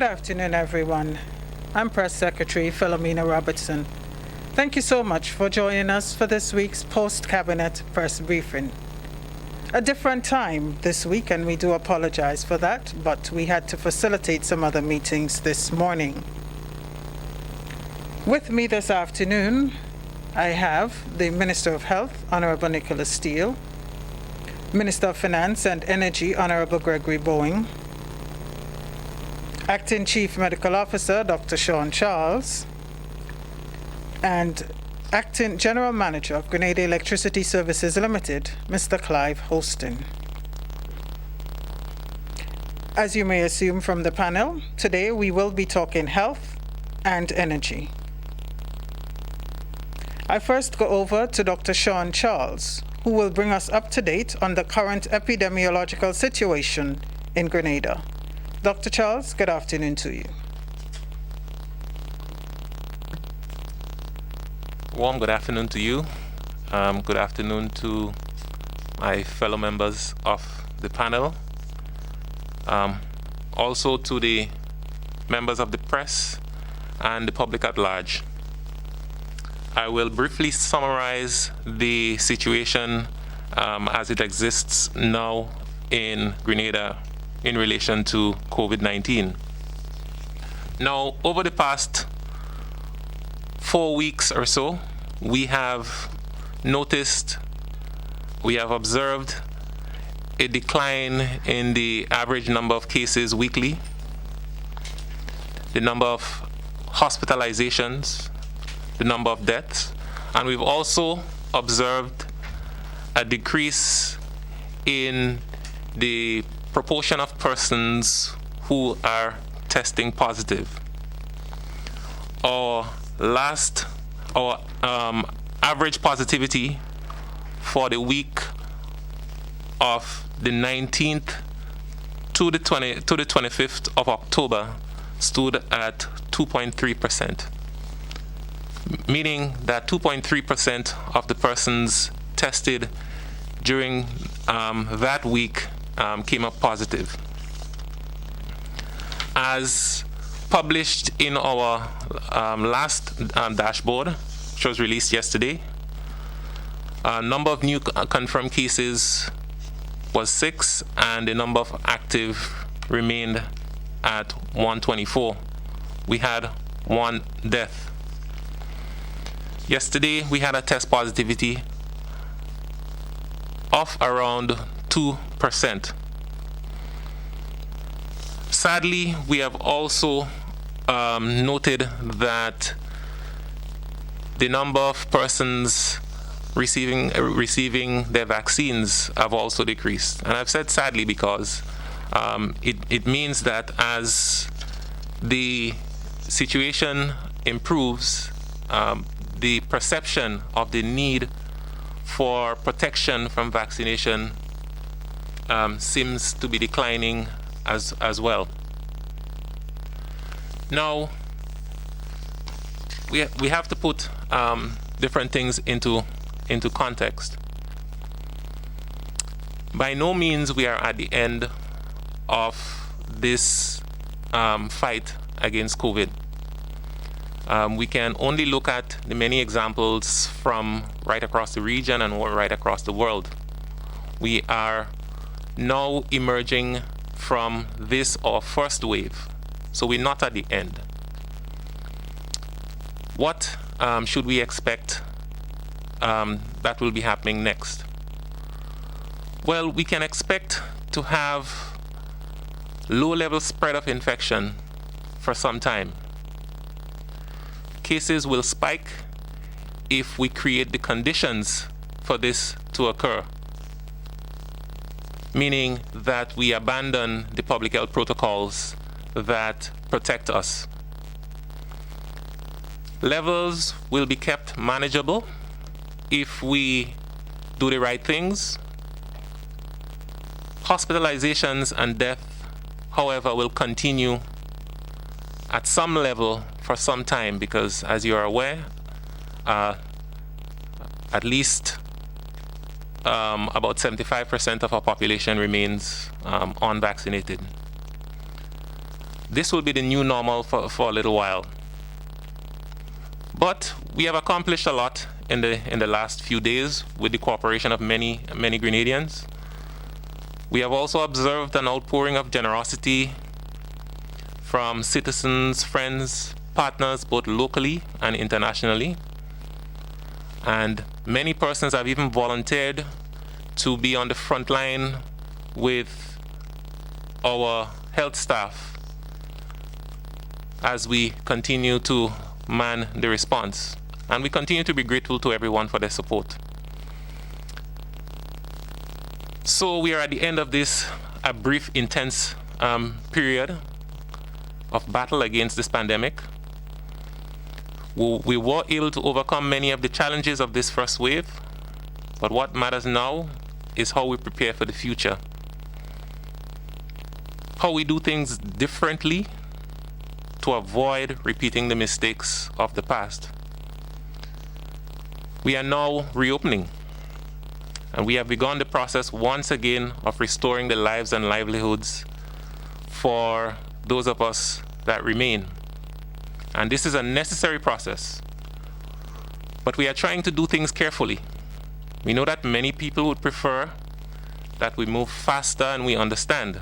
Good afternoon, everyone. I'm Press Secretary Philomena Robertson. Thank you so much for joining us for this week's post-cabinet press briefing. A different time this week, and we do apologize for that, but we had to facilitate some other meetings this morning. With me this afternoon, I have the Minister of Health, Honorable Nicholas Steele, Minister of Finance and Energy, Honorable Gregory Boeing, Acting Chief Medical Officer, Dr. Sean Charles, and Acting General Manager of Grenada Electricity Services Limited, Mr. Clive Holston. As you may assume from the panel, today we will be talking health and energy. I first go over to Dr. Sean Charles, who will bring us up to date on the current epidemiological situation in Grenada. Dr. Charles, good afternoon to you. Warm good afternoon to you. Good afternoon to my fellow members of the panel. Also to the members of the press and the public at large. I will briefly summarize the situation as it exists now in Grenada in relation to COVID-19. Now, over the past 4 weeks or so, we have observed a decline in the average number of cases weekly, the number of hospitalizations, the number of deaths, and we've also observed a decrease in the proportion of persons who are testing positive. Our average positivity for the week of the 19th to the 25th of October stood at 2.3%, meaning that 2.3% of the persons tested during that week came up positive. As published in our last dashboard, which was released yesterday, number of new confirmed cases was 6, and the number of active remained at 124. We had 1 death. Yesterday, we had a test positivity of around 2%. Sadly, we have also noted that the number of persons receiving their vaccines have also decreased. And I've said sadly because it means that as the situation improves, the perception of the need for protection from vaccination seems to be declining as well. Now, we have to put different things into context. By no means we are at the end of this fight against COVID. We can only look at the many examples from right across the region and right across the world. We are now emerging from this, our first wave, so we're not at the end. What should we expect that will be happening next? Well, we can expect to have low-level spread of infection for some time. Cases will spike if we create the conditions for this to occur, meaning that we abandon the public health protocols that protect us. Levels will be kept manageable if we do the right things. Hospitalizations and death, however, will continue at some level for some time because, as you are aware, at least about 75% of our population remains unvaccinated. this will be the new normal for a little while. But we have accomplished a lot in the last few days with the cooperation of many Grenadians. We have also observed an outpouring of generosity from citizens, friends, partners, both locally and internationally. And many persons have even volunteered to be on the front line with our health staff as we continue to man the response. And we continue to be grateful to everyone for their support. So we are at the end of this a brief, intense period of battle against this pandemic. We were able to overcome many of the challenges of this first wave, but what matters now is how we prepare for the future. How we do things differently to avoid repeating the mistakes of the past. We are now reopening, and we have begun the process once again of restoring the lives and livelihoods for those of us that remain. And this is a necessary process, but we are trying to do things carefully. We know that many people would prefer that we move faster, and we understand.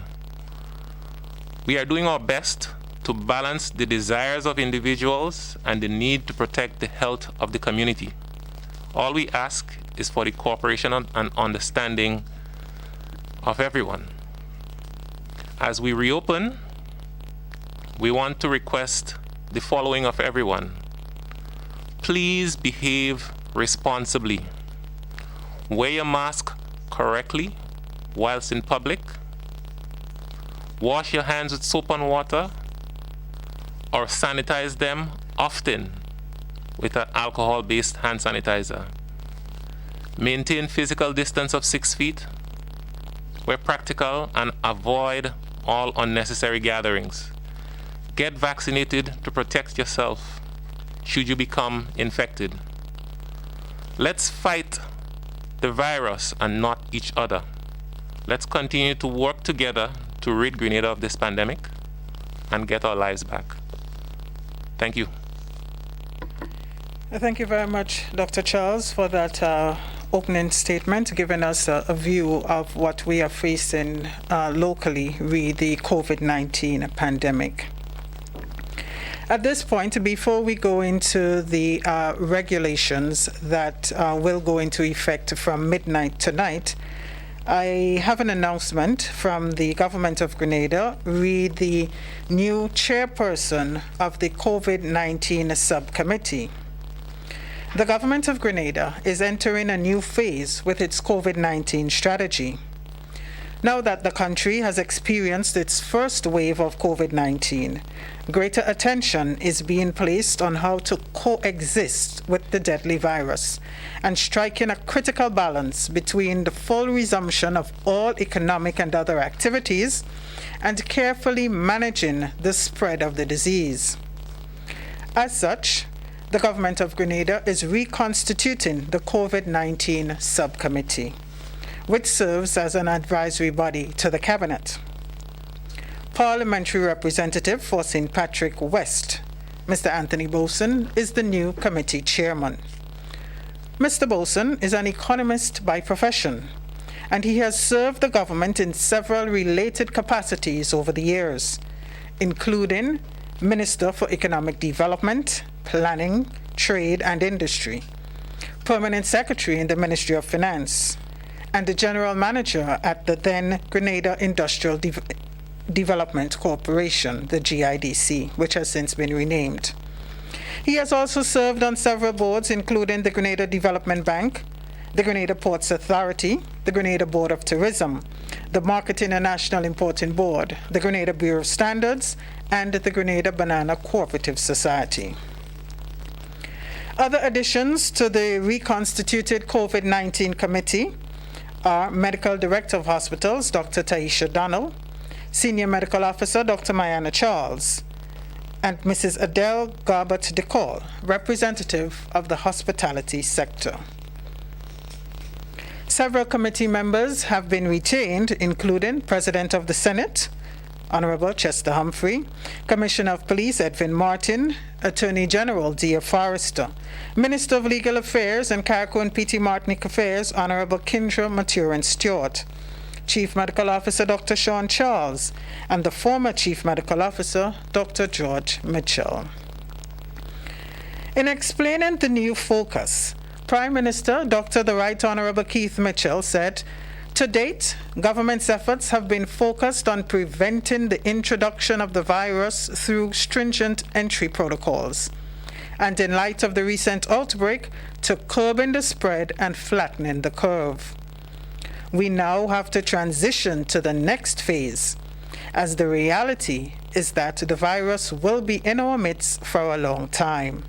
We are doing our best to balance the desires of individuals and the need to protect the health of the community. All we ask is for the cooperation and understanding of everyone. As we reopen, we want to request the following of everyone. Please behave responsibly. Wear your mask correctly whilst in public. Wash your hands with soap and water, or sanitize them often with an alcohol-based hand sanitizer. Maintain physical distance of 6 feet where practical, and avoid all unnecessary gatherings. Get vaccinated to protect yourself should you become infected. Let's fight the virus and not each other. Let's continue to work together to rid Grenada of this pandemic and get our lives back. Thank you. Thank you very much, Dr. Charles, for that opening statement, giving us a view of what we are facing locally with the COVID-19 pandemic. At this point, before we go into the regulations that will go into effect from midnight tonight, I have an announcement from the Government of Grenada with the new chairperson of the COVID-19 subcommittee. The Government of Grenada is entering a new phase with its COVID-19 strategy. Now that the country has experienced its first wave of COVID-19, greater attention is being placed on how to coexist with the deadly virus and striking a critical balance between the full resumption of all economic and other activities and carefully managing the spread of the disease. As such, the Government of Grenada is reconstituting the COVID-19 subcommittee, which serves as an advisory body to the Cabinet. Parliamentary Representative for St. Patrick West, Mr. Anthony Bolson, is the new committee chairman. Mr. Bolson is an economist by profession, and he has served the government in several related capacities over the years, including Minister for Economic Development, Planning, Trade and Industry, Permanent Secretary in the Ministry of Finance, and the General Manager at the then Grenada Industrial Development Corporation, the GIDC, which has since been renamed. He has also served on several boards, including the Grenada Development Bank, the Grenada Ports Authority, the Grenada Board of Tourism, the Marketing and National Importing Board, the Grenada Bureau of Standards, and the Grenada Banana Cooperative Society. Other additions to the reconstituted COVID-19 committee are Medical Director of Hospitals, Dr. Taisha Donnell, Senior Medical Officer, Dr. Mayana Charles, and Mrs. Adele Garbett DeCall, representative of the hospitality sector. Several committee members have been retained, including President of the Senate, Honorable Chester Humphrey, Commissioner of Police Edwin Martin, Attorney General Dia Forrester, Minister of Legal Affairs and Carriacou and PT Martinique Affairs, Honorable Kindra Maturin Stewart, Chief Medical Officer Dr. Sean Charles, and the former Chief Medical Officer Dr. George Mitchell. In explaining the new focus, Prime Minister Dr. the Right Honorable Keith Mitchell said, to date, government's efforts have been focused on preventing the introduction of the virus through stringent entry protocols, and in light of the recent outbreak, to curbing the spread and flattening the curve. We now have to transition to the next phase, as the reality is that the virus will be in our midst for a long time.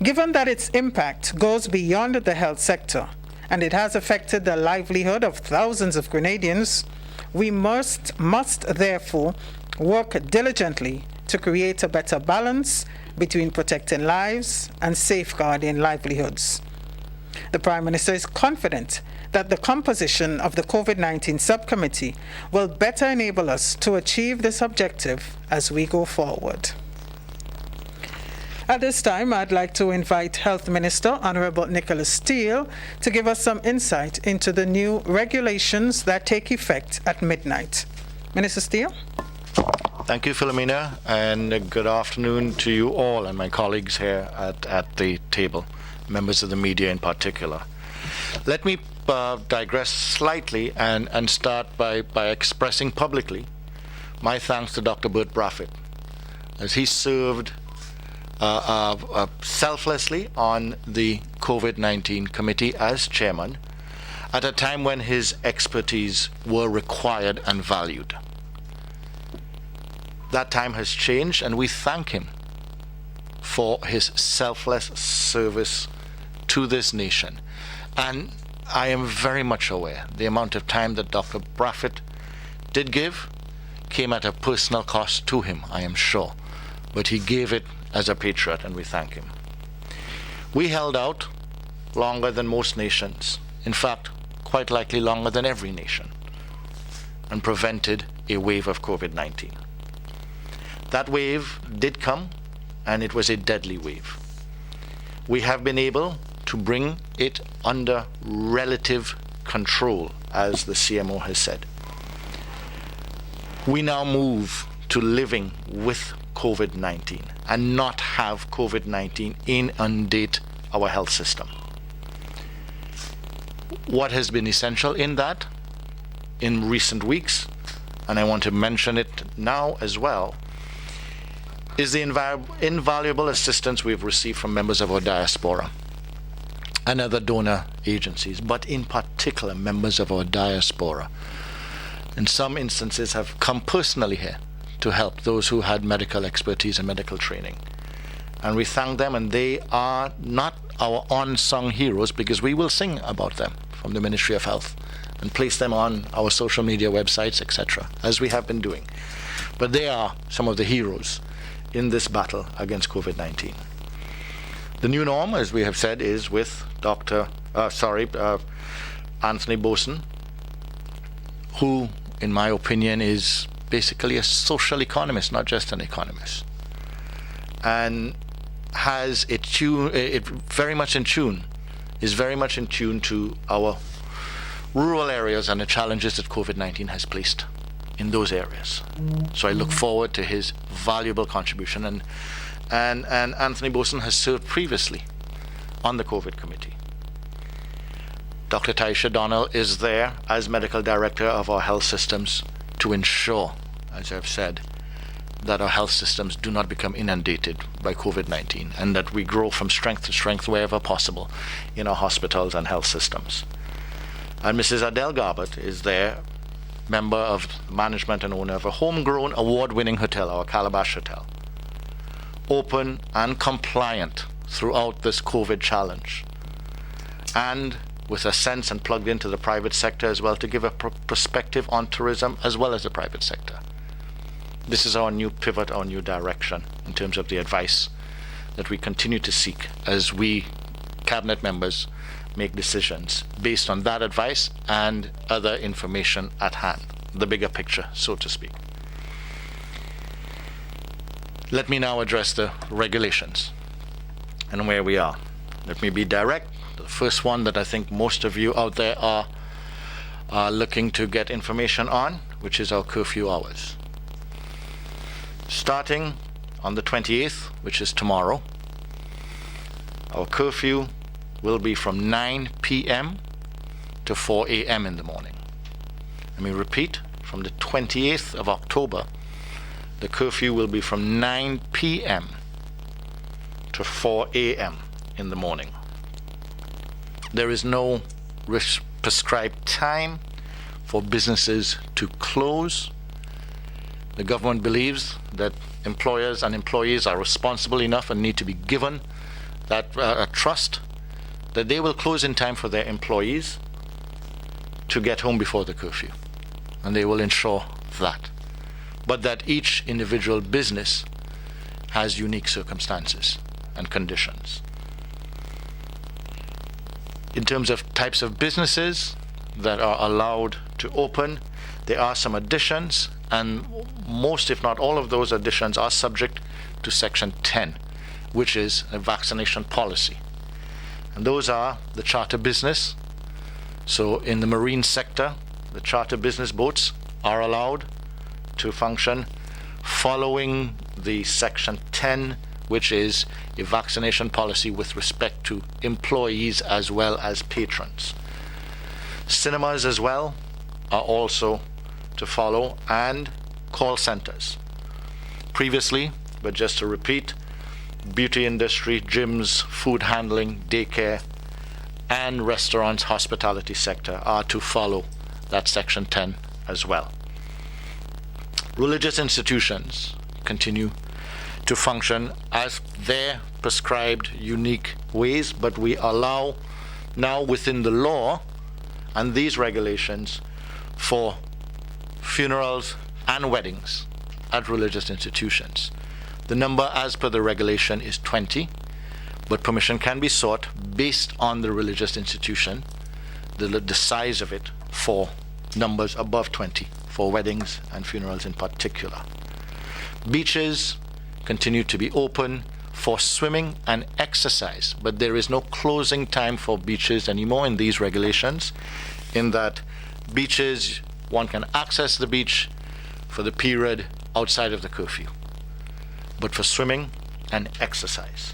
Given that its impact goes beyond the health sector, and it has affected the livelihood of thousands of Grenadians, we must therefore work diligently to create a better balance between protecting lives and safeguarding livelihoods. The Prime Minister is confident that the composition of the COVID-19 subcommittee will better enable us to achieve this objective as we go forward. At this time, I'd like to invite Health Minister Honorable Nicholas Steele to give us some insight into the new regulations that take effect at midnight. Minister Steele? Thank you, Philomena, and good afternoon to you all and my colleagues here at the table, members of the media in particular. Let me digress slightly and start by expressing publicly my thanks to Dr. Bert Braffett, as he served selflessly on the COVID-19 committee as chairman at a time when his expertise were required and valued. That time has changed, and we thank him for his selfless service to this nation. And I am very much aware the amount of time that Dr. Braffett did give came at a personal cost to him, I am sure, but he gave it as a patriot, and we thank him. We held out longer than most nations, in fact, quite likely longer than every nation, and prevented a wave of COVID-19. That wave did come, and it was a deadly wave. We have been able to bring it under relative control, as the CMO has said. We now move to living with COVID-19 and not have COVID-19 inundate our health system. What has been essential in that in recent weeks, and I want to mention it now as well, is the invaluable assistance we've received from members of our diaspora and other donor agencies, but in particular members of our diaspora. In some instances have come personally here to help those who had medical expertise and medical training. And we thank them, and they are not our unsung heroes, because we will sing about them from the Ministry of Health and place them on our social media websites, etc., as we have been doing. But they are some of the heroes in this battle against COVID-19. The new norm, as we have said, is with Anthony Boson, who, in my opinion, is basically a social economist, not just an economist, and has is very much in tune to our rural areas and the challenges that COVID-19 has placed in those areas. So I look forward to his valuable contribution, and Anthony Boson has served previously on the COVID committee. Dr. Taisha Donnell is there as medical director of our health systems to ensure, as I've said, that our health systems do not become inundated by COVID-19, and that we grow from strength to strength wherever possible in our hospitals and health systems. And Mrs. Adele Garbett is there, member of management and owner of a homegrown award-winning hotel, our Calabash Hotel, open and compliant throughout this COVID challenge, and with a sense and plugged into the private sector as well, to give a perspective on tourism as well as the private sector. This is our new pivot, our new direction in terms of the advice that we continue to seek as we cabinet members make decisions based on that advice and other information at hand, the bigger picture, so to speak. Let me now address the regulations and where we are. Let me be direct. The first one that I think most of you out there are looking to get information on, which is our curfew hours. Starting on the 28th, which is tomorrow, our curfew will be from 9 p.m. to 4 a.m. in the morning. Let me repeat, from the 28th of October, the curfew will be from 9 p.m. to 4 a.m. in the morning. There is no prescribed time for businesses to close. The government believes that employers and employees are responsible enough and need to be given that trust that they will close in time for their employees to get home before the curfew. And they will ensure that. But that each individual business has unique circumstances and conditions. In terms of types of businesses that are allowed to open, there are some additions, and most, if not all of those additions are subject to Section 10, which is a vaccination policy. And those are the charter business. So in the marine sector, the charter business boats are allowed to function following the Section 10, which is a vaccination policy with respect to employees as well as patrons. Cinemas as well are also to follow, and call centers. Previously, but just to repeat, beauty industry, gyms, food handling, daycare, and restaurants, hospitality sector are to follow that Section 10 as well. Religious institutions continue to function as their prescribed unique ways, but we allow now within the law and these regulations for funerals and weddings at religious institutions. The number as per the regulation is 20, but permission can be sought based on the religious institution, the size of it, for numbers above 20 for weddings and funerals in particular. Beaches continue to be open for swimming and exercise, but there is no closing time for beaches anymore in these regulations, in that beaches, one can access the beach for the period outside of the curfew, but for swimming and exercise.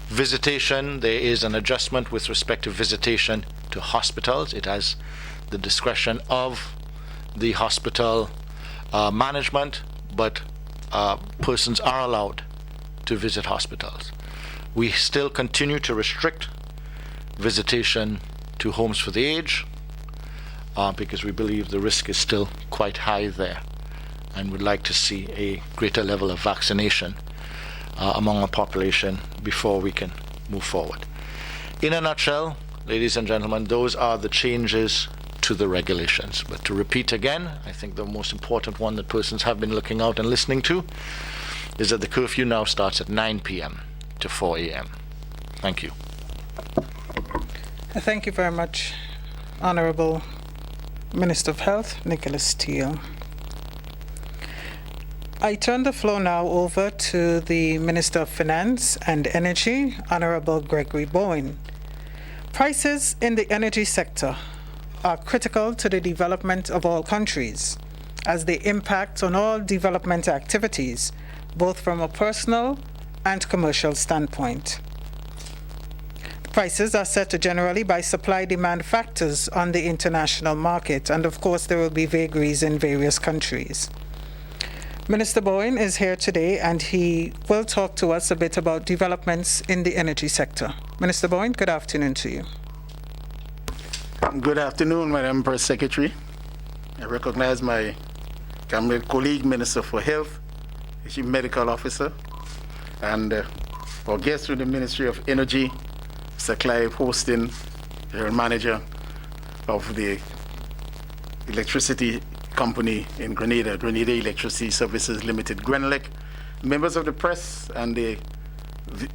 Visitation, there is an adjustment with respect to visitation to hospitals. It has the discretion of the hospital management, but persons are allowed to visit hospitals. We still continue to restrict visitation to homes for the aged because we believe the risk is still quite high there, and would like to see a greater level of vaccination among our population before we can move forward. In a nutshell, ladies and gentlemen, those are the changes to the regulations. But to repeat again, I think the most important one that persons have been looking out and listening to is that the curfew now starts at 9 p.m. to 4 a.m. Thank you. Thank you very much, Honorable Minister of Health, Nicholas Steele. I turn the floor now over to the Minister of Finance and Energy, Honorable Gregory Bowen. Prices in the energy sector are critical to the development of all countries, as they impact on all development activities, both from a personal and commercial standpoint. Prices are set generally by supply-demand factors on the international market, and of course there will be vagaries in various countries. Minister Bowen is here today, and he will talk to us a bit about developments in the energy sector. Minister Bowen, good afternoon to you. Good afternoon, Madam Press Secretary. I recognize my colleague, Minister for Health, Chief Medical Officer, and our guest from the Ministry of Energy, Mr. Clive Hostin, General Manager of the Electricity Company in Grenada, Grenada Electricity Services Limited, Grenelec, members of the press, and the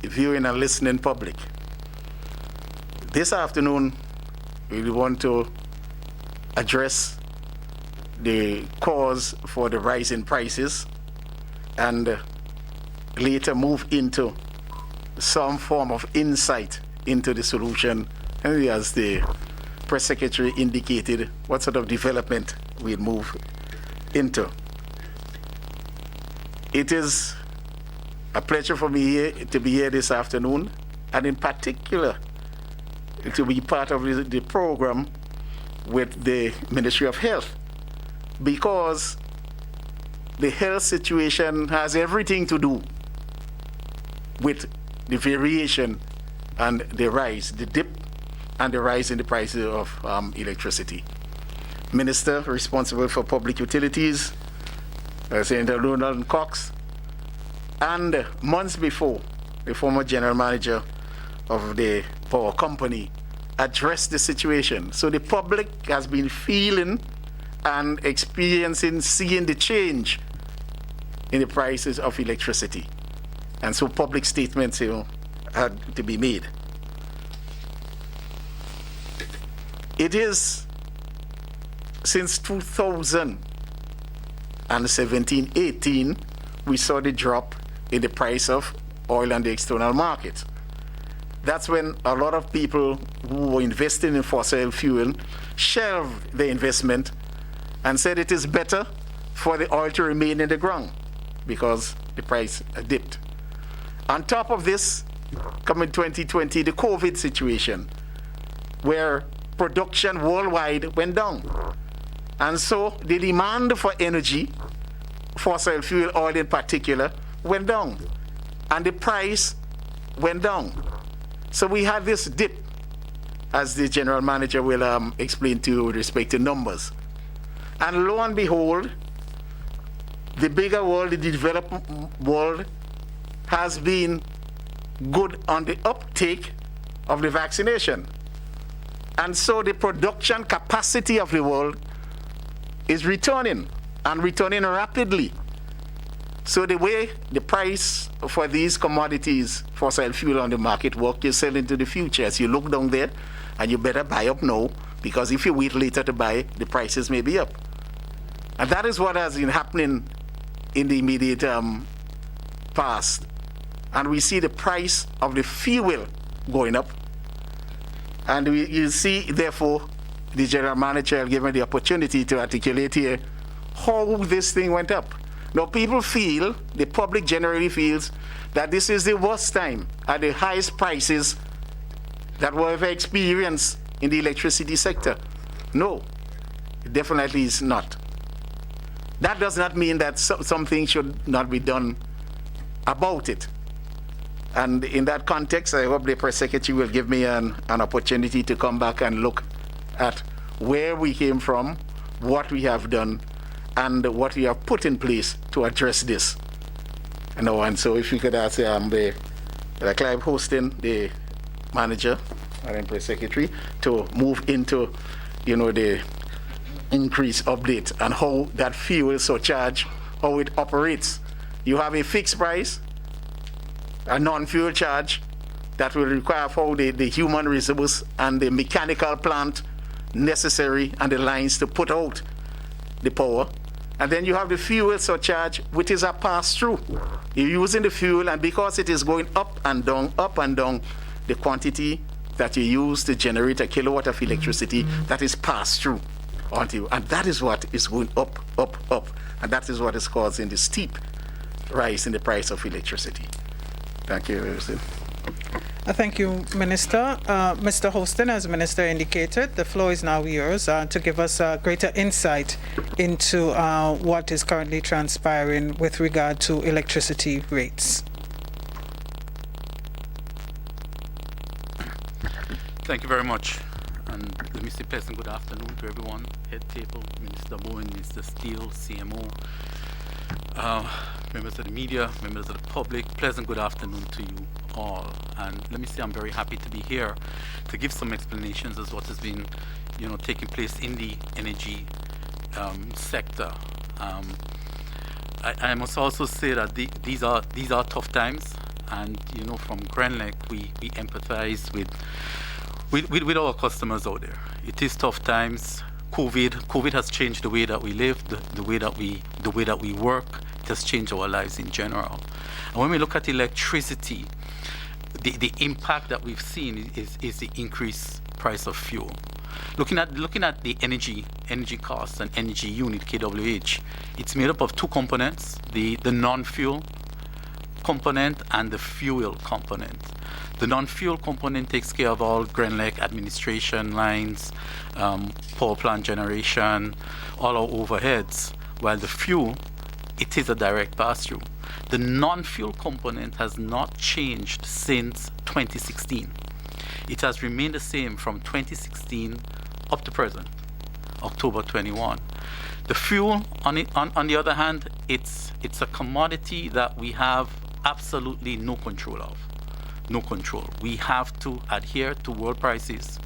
viewing and listening public. This afternoon, we want to address the cause for the rise in prices and later move into some form of insight into the solution, and as the press secretary indicated, what sort of development we'll move into. It is a pleasure for me to be here this afternoon, and in particular, to be part of the program with the Ministry of Health, because the health situation has everything to do with the variation and the rise, the dip and the rise in the prices of electricity. Minister responsible for public utilities, Senator Ronald Cox, and months before, the former general manager of the power company addressed the situation. So the public has been feeling and experiencing, seeing the change in the prices of electricity. And so public statements, had to be made. It is since 2017-18, we saw the drop in the price of oil on the external market. That's when a lot of people who were investing in fossil fuel shelved the investment and said it is better for the oil to remain in the ground because the price dipped. On top of this, coming 2020, the COVID situation, where production worldwide went down. And so the demand for energy, fossil fuel oil in particular, went down. And the price went down. So we had this dip, as the general manager will explain to you with respect to numbers. And lo and behold, the bigger world, the developed world, has been good on the uptake of the vaccination. And so the production capacity of the world is returning, and returning rapidly. So the way the price for these commodities, fossil fuel on the market work, you sell into the future. As you look down there, and you better buy up now, because if you wait later to buy, the prices may be up. And that is what has been happening in the immediate past. And we see the price of the fuel going up. And you see, therefore, the general manager given the opportunity to articulate here how this thing went up. Now, people feel, the public generally feels, that this is the worst time at the highest prices that were ever experienced in the electricity sector. No, it definitely is not. That does not mean that something should not be done about it. And in that context, I hope the press secretary will give me an opportunity to come back and look at where we came from, what we have done, and what we have put in place to address this. And so if you could ask the Clive Hostin, the manager and press secretary, to move into, the increase update and how that fuel surcharge, how it operates. You have a fixed price, a non-fuel charge that will require for the human resource and the mechanical plant necessary and the lines to put out the power. And then you have the fuel surcharge, which is a pass-through. You're using the fuel, and because it is going up and down, the quantity that you use to generate a kilowatt of electricity, that is passed through onto you. And that is what is going up, up, up. And that is what is causing the steep rise in the price of electricity. Thank you, Mr. Thank you, Minister. Mr. Hostin, as Minister indicated, the floor is now yours to give us greater insight into what is currently transpiring with regard to electricity rates. Thank you very much. And let me say pleasant good afternoon to everyone. Head table, Minister Bowen, Mr. Steele, CMO, members of the media, members of the public, pleasant good afternoon to you all. And let me say I'm very happy to be here to give some explanations as what has been, taking place in the energy sector. I must also say that these are tough times, and from Grenlec we empathize with our customers out there. It is tough times. COVID has changed the way that we live, the way that we work. it has changed our lives in general. And when we look at electricity, the impact that we've seen is the increased price of fuel. Looking at the energy cost and energy unit, kWh, it's made up of two components, the non-fuel component and the fuel component. The non-fuel component takes care of all GRENLEC administration lines, power plant generation, all our overheads, while the fuel, it is a direct pass-through. The non-fuel component has not changed since 2016. It has remained the same from 2016 up to present, October 21. The fuel, on the other hand, it's a commodity that we have absolutely no control of. No control. We have to adhere to world prices.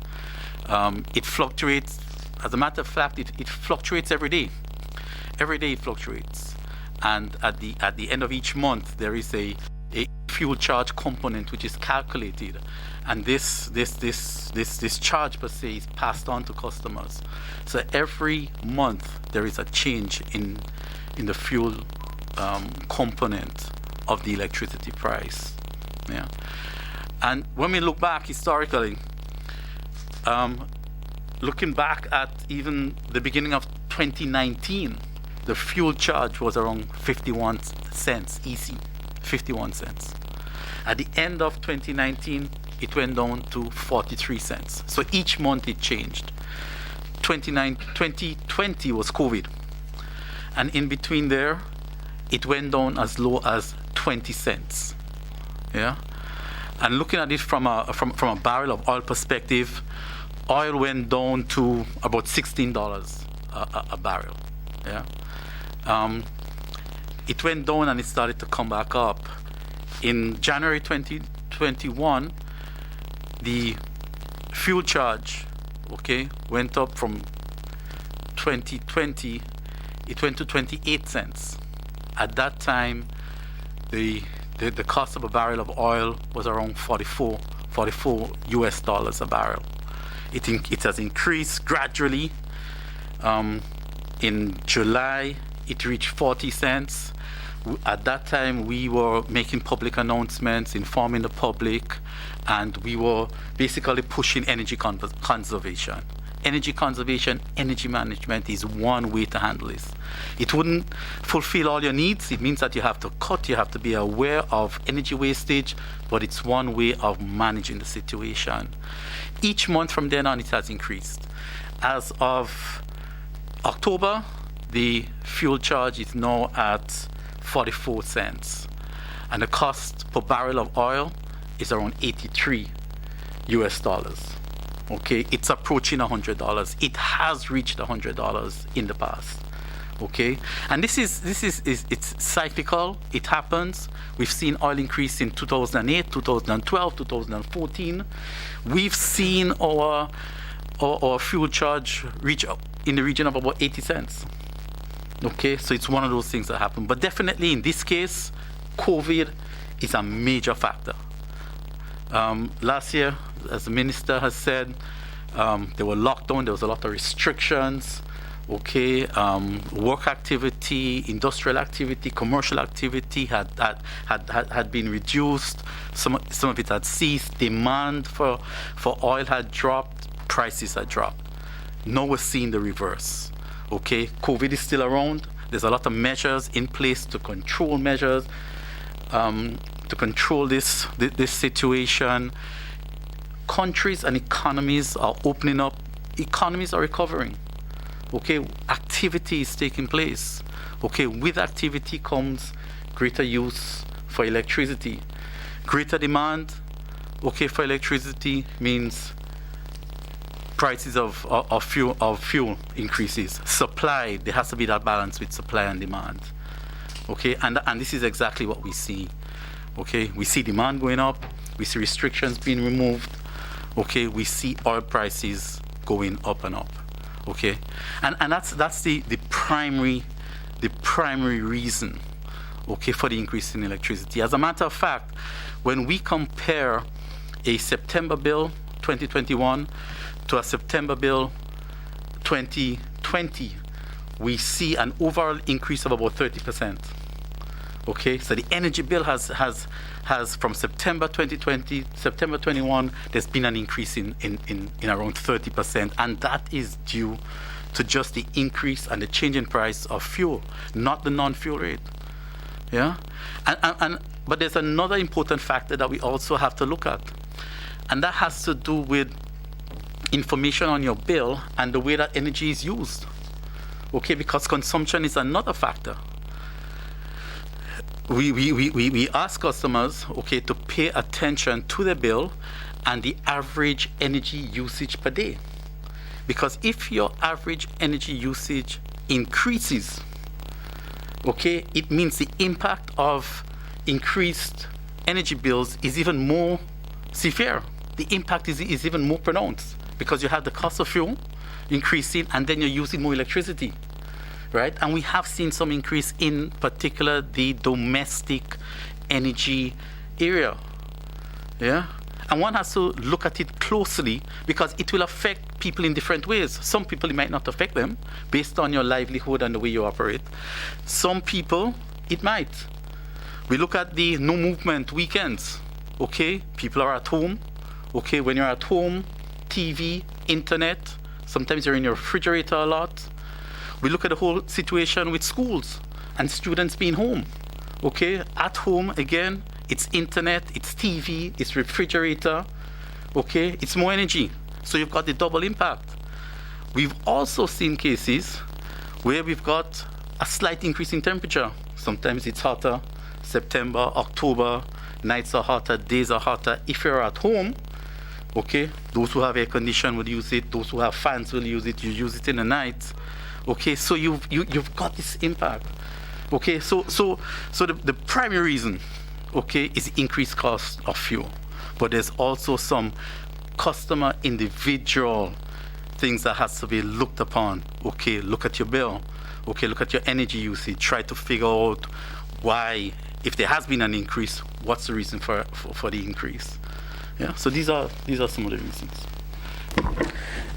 It fluctuates. As a matter of fact, it fluctuates every day. Every day it fluctuates. And at the end of each month, there is a fuel charge component which is calculated, and this charge per se is passed on to customers. So every month there is a change in the fuel component of the electricity price. Yeah. And when we look back historically, looking back at even the beginning of 2019, the fuel charge was around 51 cents EC, 51 cents. At the end of 2019, it went down to 43 cents. So each month it changed. 2020 was COVID. And in between there, it went down as low as 20 cents. Yeah. And looking at it from a barrel of oil perspective, oil went down to about $16 a barrel. Yeah. It went down and it started to come back up. In January 2021, the fuel charge, went up from 2020, it went to 28 cents. At that time, the cost of a barrel of oil was around 44 US dollars a barrel. It has increased gradually. In July, it reached 40 cents. At that time, we were making public announcements, informing the public, and we were basically pushing energy conservation. Energy conservation, energy management is one way to handle this. It wouldn't fulfill all your needs. It means that you have to cut, you have to be aware of energy wastage, but it's one way of managing the situation. Each month from then on, it has increased. As of October, the fuel charge is now at 44 cents, and the cost per barrel of oil is around 83 US dollars. It's approaching $100. It has reached $100 in the past. And this is it's cyclical. It happens. We've seen oil increase in 2008, 2012, 2014. We've seen our fuel charge reach up in the region of about 80 cents. So it's one of those things that happen. But definitely in this case, COVID is a major factor. Last year, as the minister has said, there were lockdown, there was a lot of restrictions. Work activity, industrial activity, commercial activity had been reduced. Some of it had ceased. Demand for oil had dropped. Prices had dropped. Now we're seeing the reverse. COVID is still around. There's a lot of measures in place to control this situation. Countries and economies are opening up. Economies are recovering. Activity is taking place. With activity comes greater use for electricity. Greater demand, for electricity means prices of fuel increases. Supply, there has to be that balance with supply and demand. And this is exactly what we see. We see demand going up, we see restrictions being removed, we see oil prices going up and up. And that's the primary reason for the increase in electricity. As a matter of fact, when we compare a September bill 2021 to a September bill 2020, we see an overall increase of about 30%. Okay, so the energy bill has from September 2020, September 21, there's been an increase in around 30%, and that is due to just the increase and the change in price of fuel, not the non-fuel rate. Yeah, but there's another important factor that we also have to look at, and that has to do with information on your bill and the way that energy is used. Okay, because consumption is another factor. We ask customers, okay, to pay attention to the bill and the average energy usage per day. Because if your average energy usage increases, okay, it means the impact of increased energy bills is even more severe. The impact is even more pronounced because you have the cost of fuel increasing and then you're using more electricity. Right? And we have seen some increase in particular the domestic energy area. Yeah? And one has to look at it closely because it will affect people in different ways. Some people, it might not affect them based on your livelihood and the way you operate. Some people, it might. We look at the no movement weekends. Okay? People are at home. Okay? When you're at home, TV, internet, sometimes you're in your refrigerator a lot. We look at the whole situation with schools and students being home. Okay, at home again, it's internet, it's TV, it's refrigerator. Okay, it's more energy. So you've got the double impact. We've also seen cases where we've got a slight increase in temperature. Sometimes it's hotter, September, October, nights are hotter, days are hotter. If you're at home, okay, those who have air conditioning will use it, those who have fans will use it, you use it in the night. Okay, so you've got this impact. Okay, so the primary reason, okay, is the increased cost of fuel. But there's also some customer individual things that has to be looked upon. Okay, look at your bill. Okay, look at your energy usage. Try to figure out why, if there has been an increase, what's the reason for the increase. Yeah, so these are some of the reasons.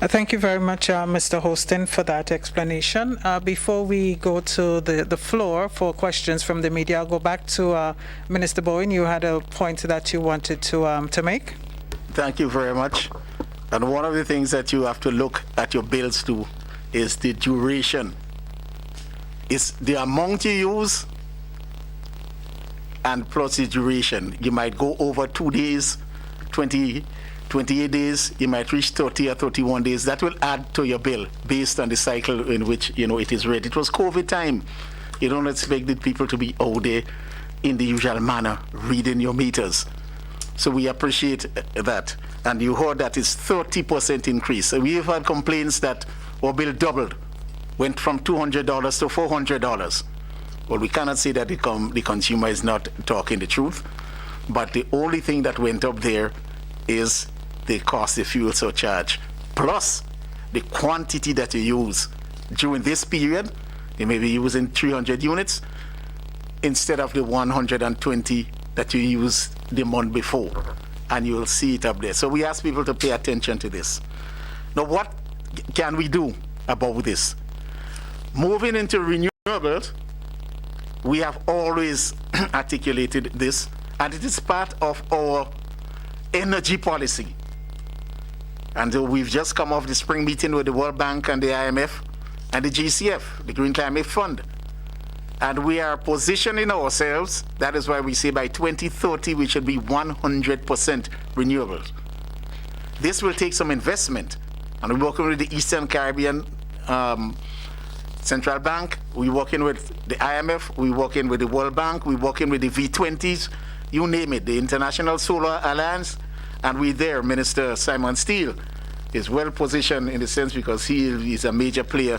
Thank you very much, Mr. Hostin, for that explanation. Before we go to the floor for questions from the media, I'll go back to Minister Bowen. You had a point that you wanted to make. Thank you very much. And one of the things that you have to look at your bills to is the duration. It's the amount you use and plus the duration. You might go over 2 days, 28 days, you might reach 30 or 31 days. That will add to your bill based on the cycle in which, it is read. It was COVID time. You don't expect the people to be out there in the usual manner reading your meters. So we appreciate that. And you heard that it's 30% increase. So we've had complaints that our bill doubled, went from $200 to $400. Well, we cannot say that the consumer is not talking the truth. But the only thing that went up there is the cost of fuel surcharge, plus the quantity that you use. During this period, you may be using 300 units instead of the 120 that you used the month before, and you will see it up there. So we ask people to pay attention to this. Now, what can we do about this? Moving into renewables, we have always articulated this, and it is part of our energy policy. And we've just come off the spring meeting with the World Bank and the IMF and the GCF, the Green Climate Fund. And we are positioning ourselves, that is why we say by 2030 we should be 100% renewables. This will take some investment. And we're working with the Eastern Caribbean Central Bank, we're working with the IMF, we're working with the World Bank, we're working with the V20s, you name it, the International Solar Alliance. And we're there. Minister Simon Steele is well positioned in the sense because he is a major player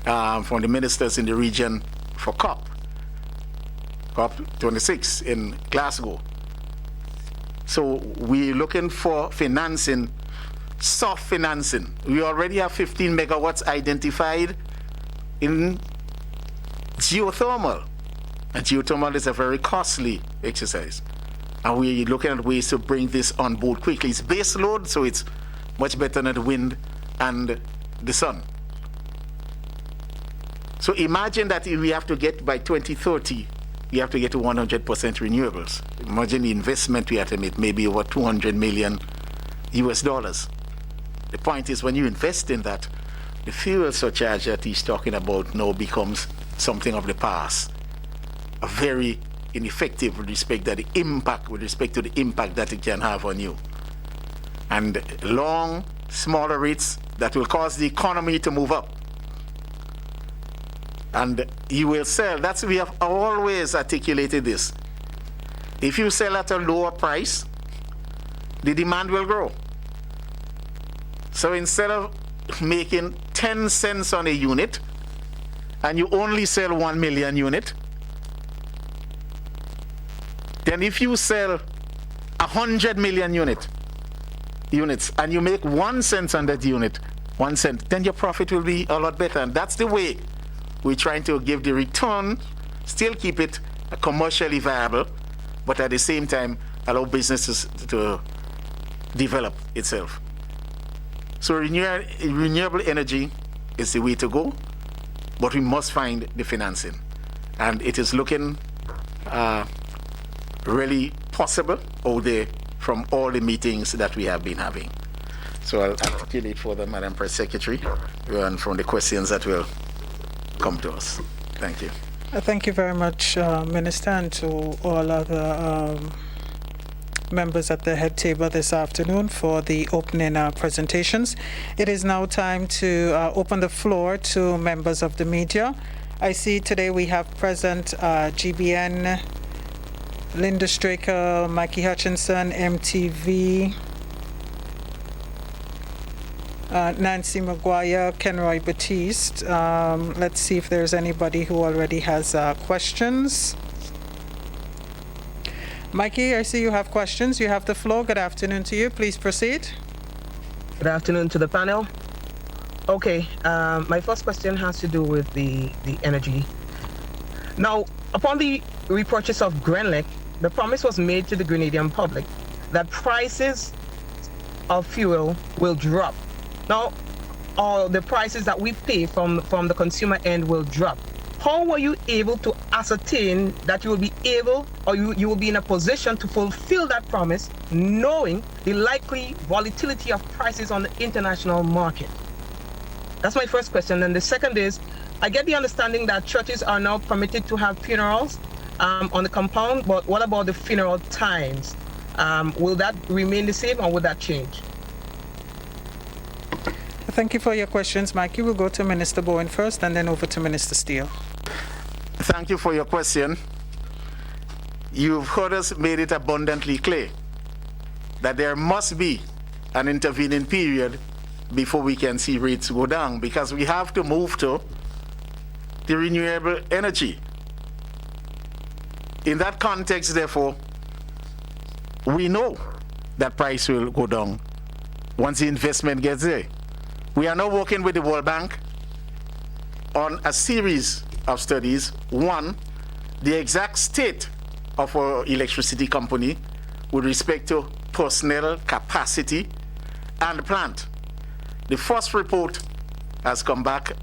from the ministers in the region for COP26 in Glasgow. So we're looking for financing, soft financing. We already have 15 megawatts identified in geothermal. And geothermal is a very costly exercise. And we're looking at ways to bring this on board quickly. It's base load, so it's much better than the wind and the sun. So imagine that if we have to get by 2030 we have to get to 100% renewables. Imagine the investment we have to make, maybe over 200 million US dollars. The point is, when you invest in that, the fuel surcharge that he's talking about now becomes something of the past, a very ineffective with respect to the impact that it can have on you. And long, smaller rates that will cause the economy to move up. And you will sell, we have always articulated this. If you sell at a lower price, the demand will grow. So instead of making 10 cents on a unit, and you only sell 1 million unit, then if you sell 100 million units, and you make 1 cent on that unit, 1 cent, then your profit will be a lot better. And that's the way we're trying to give the return, still keep it commercially viable, but at the same time allow businesses to develop itself. So renewable energy is the way to go, but we must find the financing. And it is looking really possible out there from all the meetings that we have been having. So I'll articulate further, Madam Press Secretary, and from the questions that will come to us. Thank you. Thank you very much, Minister, and to all other members at the head table this afternoon for the opening presentations. It is now time to open the floor to members of the media. I see today we have present GBN, Linda Straker, Mikey Hutchinson, MTV, Nancy Maguire, Kenroy Batiste. Let's see if there's anybody who already has questions. Mikey, I see you have questions. You have the floor. Good afternoon to you. Please proceed. Good afternoon to the panel. Okay, my first question has to do with the energy. Now, upon the repurchase of Grenlec, the promise was made to the Grenadian public that prices of fuel will drop. Now, all the prices that we pay from the consumer end will drop. How were you able to ascertain that you will be able, or you will be in a position to fulfill that promise, knowing the likely volatility of prices on the international market? That's my first question. And the second is, I get the understanding that churches are now permitted to have funerals on the compound, but what about the funeral times? Will that remain the same, or will that change? Thank you for your questions, Mikey. We'll go to Minister Bowen first and then over to Minister Steele. Thank you for your question. You've heard us made it abundantly clear that there must be an intervening period before we can see rates go down, because we have to move to the renewable energy. In that context, therefore, we know that price will go down once the investment gets there. We are now working with the World Bank on a series of studies. One, the exact state of our electricity company with respect to personnel capacity and plant. The first report has come back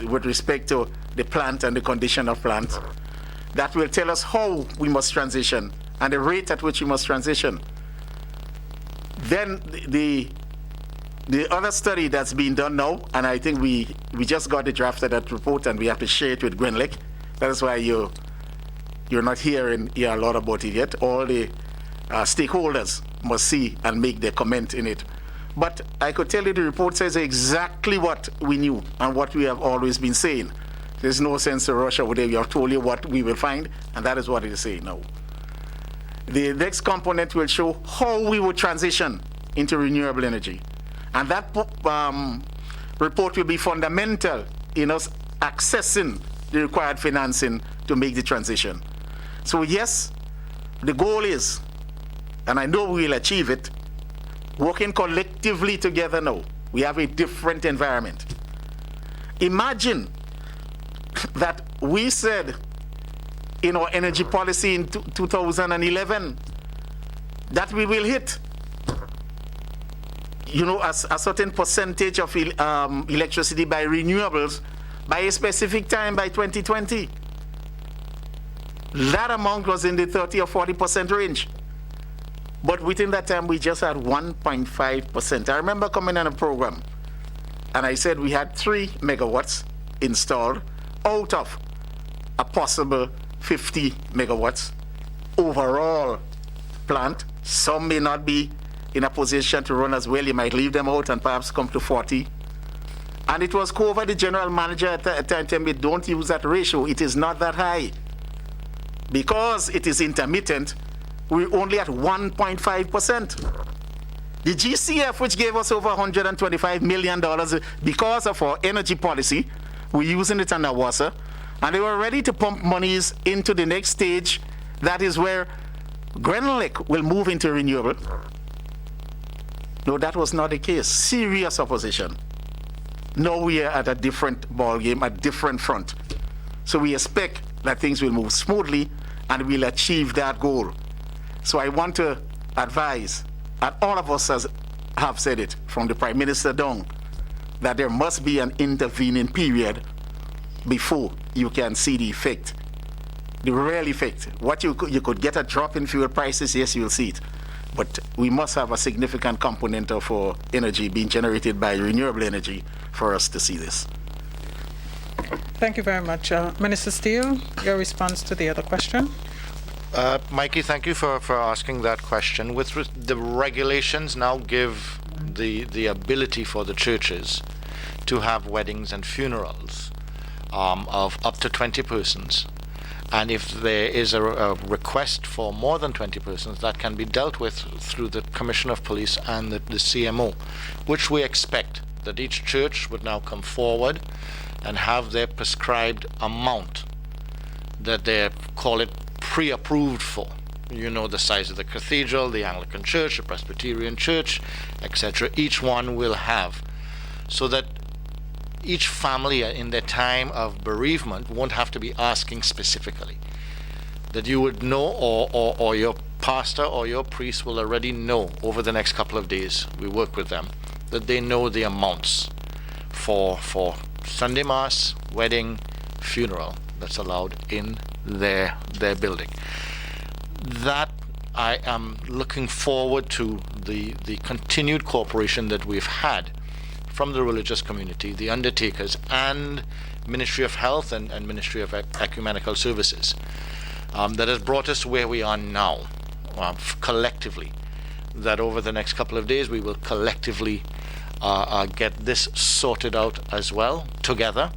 with respect to the plant and the condition of plant. That will tell us how we must transition and the rate at which we must transition. Then the other study that's being done now, and I think we just got the draft of that report and we have to share it with Grenlec. That is why you're not hearing a lot about it yet. All the stakeholders must see and make their comment in it. But I could tell you the report says exactly what we knew and what we have always been saying. There's no sense to rush over there. We have told you what we will find, and that is what it is saying now. The next component will show how we will transition into renewable energy. And that report will be fundamental in us accessing the required financing to make the transition. So yes, the goal is, and I know we will achieve it, working collectively together now. We have a different environment. Imagine that we said in our energy policy in 2011 that we will hit a certain percentage of electricity by renewables by a specific time by 2020. that amount was in the 30 or 40% range. But within that time, we just had 1.5%. I remember coming on a program, and I said we had 3 megawatts installed out of a possible 50 megawatts overall plant. Some may not be in a position to run as well. You might leave them out and perhaps come to 40. And it was covered. The general manager at the time told me, don't use that ratio. It is not that high. Because it is intermittent, we're only at 1.5%. The GCF, which gave us over $125 million because of our energy policy, we're using it under WASA, and they were ready to pump monies into the next stage. That is where Grenlick will move into renewable. No, that was not the case. Serious opposition. Now we are at a different ballgame, a different front. So we expect that things will move smoothly and we'll achieve that goal. So I want to advise, and all of us have said it, from the Prime Minister down, that there must be an intervening period before you can see the effect, the real effect. What you could get a drop in fuel prices, yes, you'll see it. But we must have a significant component of our energy being generated by renewable energy for us to see this. Thank you very much. Minister Steele, your response to the other question. Mikey, thank you for asking that question. The regulations now give the ability for the churches to have weddings and funerals of up to 20 persons. And if there is a request for more than 20 persons, that can be dealt with through the Commissioner of Police and the CMO, which we expect that each church would now come forward and have their prescribed amount that they call it pre-approved for. You know, the size of the cathedral, the Anglican church, the Presbyterian church, etc. Each one will have, so that each family in their time of bereavement won't have to be asking specifically. That you would know, or your pastor or your priest will already know over the next couple of days, we work with them, that they know the amounts for Sunday Mass, wedding, funeral that's allowed in their building. That I am looking forward to the continued cooperation that we've had from the religious community, the undertakers, and Ministry of Health and Ministry of Ecumenical Services, that has brought us to where we are now, collectively. That over the next couple of days we will collectively get this sorted out as well, together,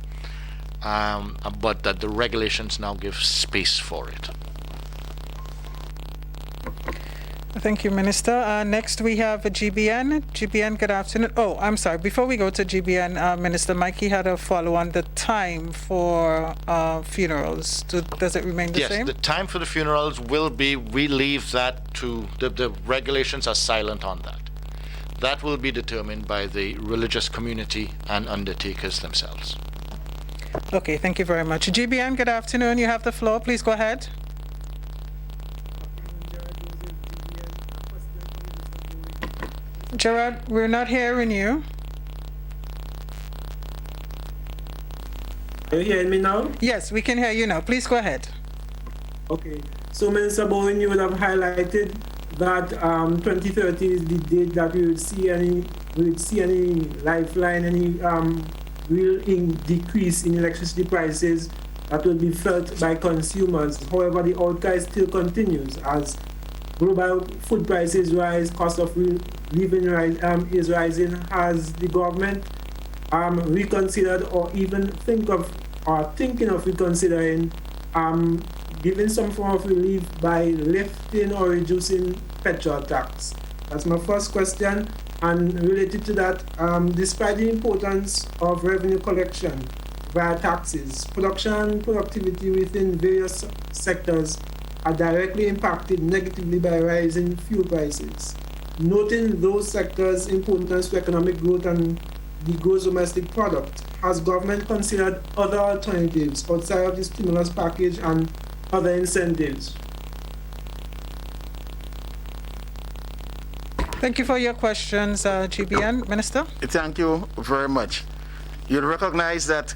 but that the regulations now give space for it. Thank you, Minister. Next, we have a GBN. GBN, good afternoon. Oh, I'm sorry. Before we go to GBN, Minister, Mikey had a follow on the time for funerals. Does it remain the same? Yes, the time for the funerals will be, we leave that to, the regulations are silent on that. That will be determined by the religious community and undertakers themselves. Okay, thank you very much. GBN, good afternoon. You have the floor. Please go ahead. Gerard, we're not hearing you. Are you hearing me now? Yes, we can hear you now. Please go ahead. Okay. So, Minister Bowen, you would have highlighted that 2030 is the date that we would see any lifeline, any real decrease in electricity prices that will be felt by consumers. However, the outcry still continues as global food prices rise, cost of living is rising. Has the government reconsidered or even thinking of reconsidering giving some form of relief by lifting or reducing petrol tax? That's my first question. And related to that, despite the importance of revenue collection via taxes, production and productivity within various sectors are directly impacted negatively by rising fuel prices. Noting those sectors' importance to economic growth and the gross domestic product, has government considered other alternatives outside of the stimulus package and other incentives? Thank you for your questions, GBN. Minister? Thank you very much. You'll recognize that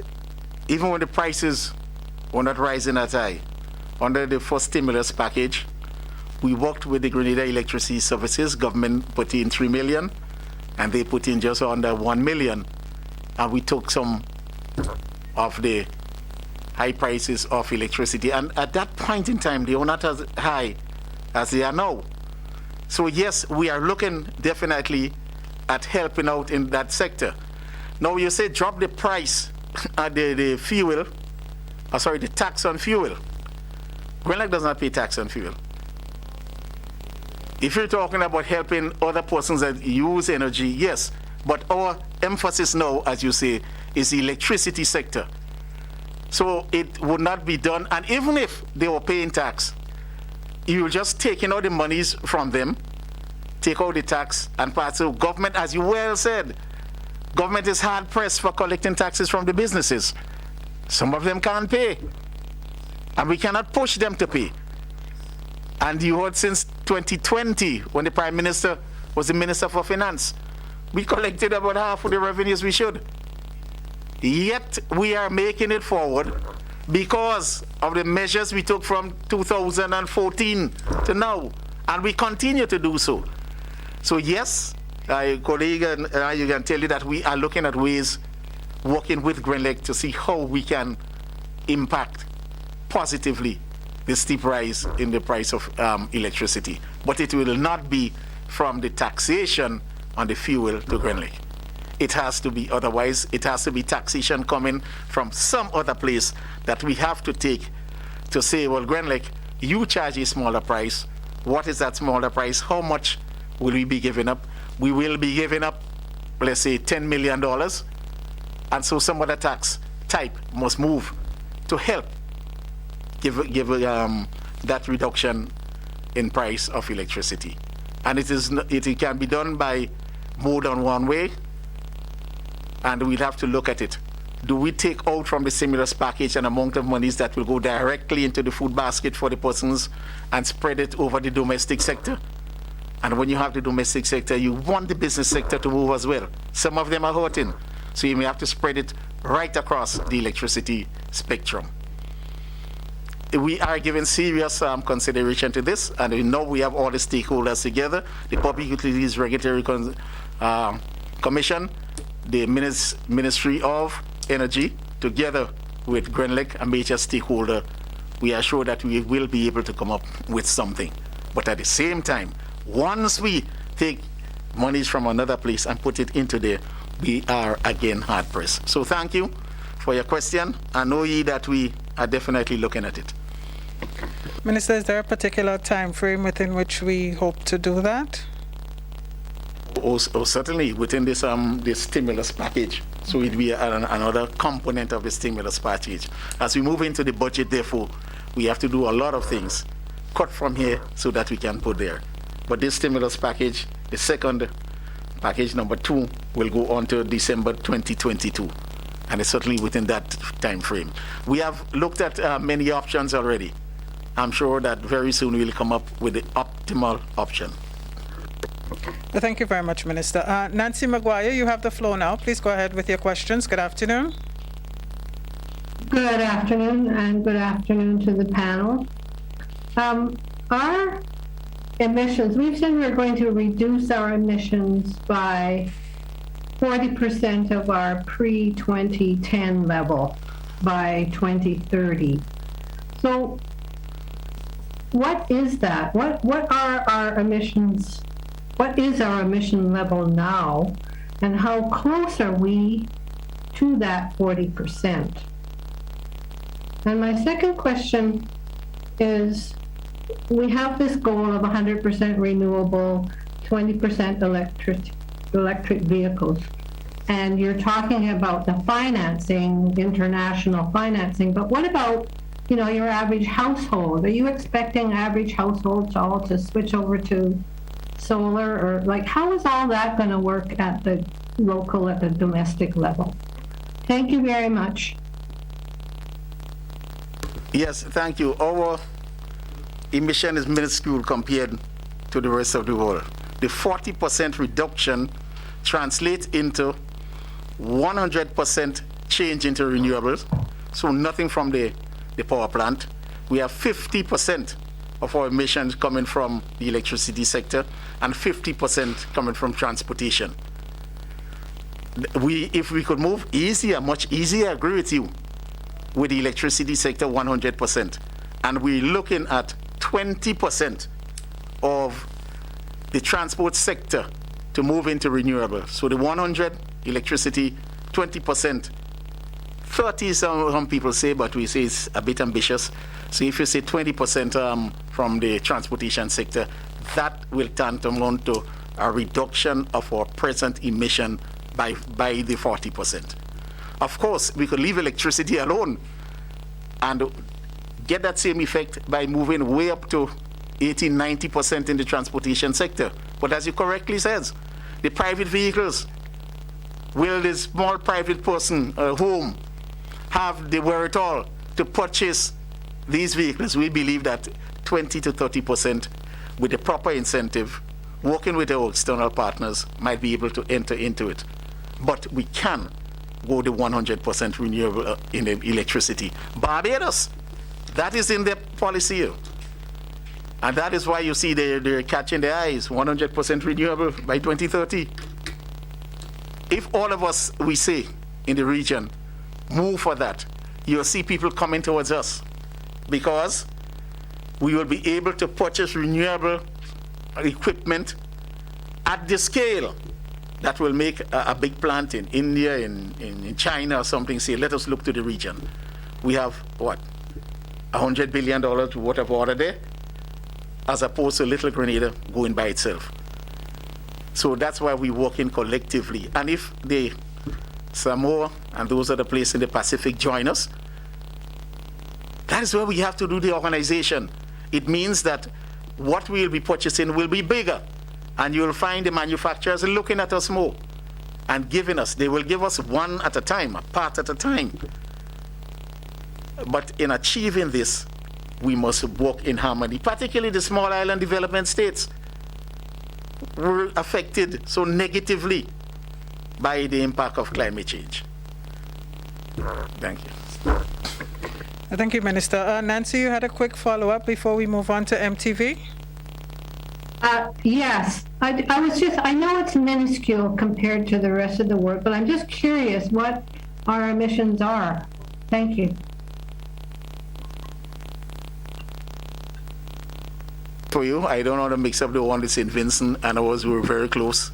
even when the prices were not rising as high, under the first stimulus package, we worked with the Grenada Electricity Services. Government put in 3 million, and they put in just under 1 million. And we took some of the high prices of electricity. And at that point in time, they were not as high as they are now. So yes, we are looking definitely at helping out in that sector. Now you say drop the price, the fuel, the tax on fuel. Grenlec does not pay tax on fuel. If you're talking about helping other persons that use energy, yes, but our emphasis now, as you say, is the electricity sector. So it would not be done, and even if they were paying tax, you're just taking out the monies from them, take out the tax and pass it. Government, as you well said, government is hard pressed for collecting taxes from the businesses. Some of them can't pay, and we cannot push them to pay. And you heard since 2020, when the Prime Minister was the Minister for Finance, we collected about half of the revenues we should. Yet we are making it forward because of the measures we took from 2014 to now, and we continue to do so. So yes, colleague, and you can tell you that we are looking at ways, working with Grenlec to see how we can impact positively the steep rise in the price of electricity. But it will not be from the taxation on the fuel to Grenlec. It has to be otherwise. It has to be taxation coming from some other place that we have to take to say, well, Grenlec, you charge a smaller price. What is that smaller price? How much will we be giving up? We will be giving up, let's say, $10 million. And so some other tax type must move to help give that reduction in price of electricity. And it can be done by more than one way, and we'll have to look at it. Do we take out from the stimulus package an amount of monies that will go directly into the food basket for the persons and spread it over the domestic sector? And when you have the domestic sector, you want the business sector to move as well. Some of them are hurting, so you may have to spread it right across the electricity spectrum. We are giving serious consideration to this, and we know we have all the stakeholders together, the Public Utilities Regulatory Commission, the Ministry of Energy, together with Grenlec, a major stakeholder. We are sure that we will be able to come up with something. But at the same time, once we take monies from another place and put it into there, we are again hard pressed. So thank you for your question. I know ye that we are definitely looking at it. Minister, is there a particular time frame within which we hope to do that? Certainly within this stimulus package. So it will be another component of the stimulus package. As we move into the budget, therefore, we have to do a lot of things, cut from here so that we can put there. But this stimulus package, the second package, number 2, will go on to December 2022. And it's certainly within that time frame. We have looked at many options already. I'm sure that very soon we'll come up with the optimal option. Thank you very much, Minister. Nancy Maguire, you have the floor now. Please go ahead with your questions. Good afternoon. Good afternoon, and good afternoon to the panel. Our emissions, we've said we're going to reduce our emissions by 40% of our pre-2010 level by 2030. So what is that? What are our emissions? What is our emission level now? And how close are we to that 40%? And my second question is, we have this goal of 100% renewable, 20% electric vehicles. And you're talking about the financing, international financing, but what about, your average household? Are you expecting average households all to switch over to solar, or how is all that going to work at the local, at the domestic level? Thank you very much. Yes, thank you. Our emission is minuscule compared to the rest of the world. The 40% reduction translates into 100% change into renewables, so nothing from the power plant, we have 50% of our emissions coming from the electricity sector and 50% coming from transportation. If we could move easier, much easier, I agree with you, with the electricity sector 100%. And we're looking at 20% of the transport sector to move into renewable. So the 100 electricity, 20%, 30 some people say, but we say it's a bit ambitious. So if you say 20% from the transportation sector, that will tantamount to a reduction of our present emission by the 40%. Of course, we could leave electricity alone and get that same effect by moving way up to 80, 90% in the transportation sector. But as you correctly says, the private vehicles, will the small private person home have the wherewithal to purchase these vehicles? We believe that 20 to 30% with the proper incentive, working with our external partners, might be able to enter into it. But we can go to 100% renewable in electricity. Barbados, that is in their policy. And that is why you see they're catching their eyes, 100% renewable by 2030. If all of us, we say, in the region, move for that, you'll see people coming towards us because we will be able to purchase renewable equipment at the scale that will make a big plant in India, in China or something. Say, let us look to the region. We have, what, $100 billion worth of water there, as opposed to Little Grenada going by itself. So that's why we're working collectively. And if the Samoa and those other places in the Pacific join us, that is where we have to do the organization. It means that what we'll be purchasing will be bigger. And you'll find the manufacturers looking at us more and giving us. They will give us one at a time, a part at a time. But in achieving this, we must work in harmony, particularly the small island development states were affected so negatively by the impact of climate change. Thank you. Thank you, Minister. Nancy, you had a quick follow-up before we move on to MTV? Yes, I know it's minuscule compared to the rest of the world, but I'm just curious what our emissions are. Thank you. For you, I don't want to mix up the one with St. Vincent and ours. Were very close,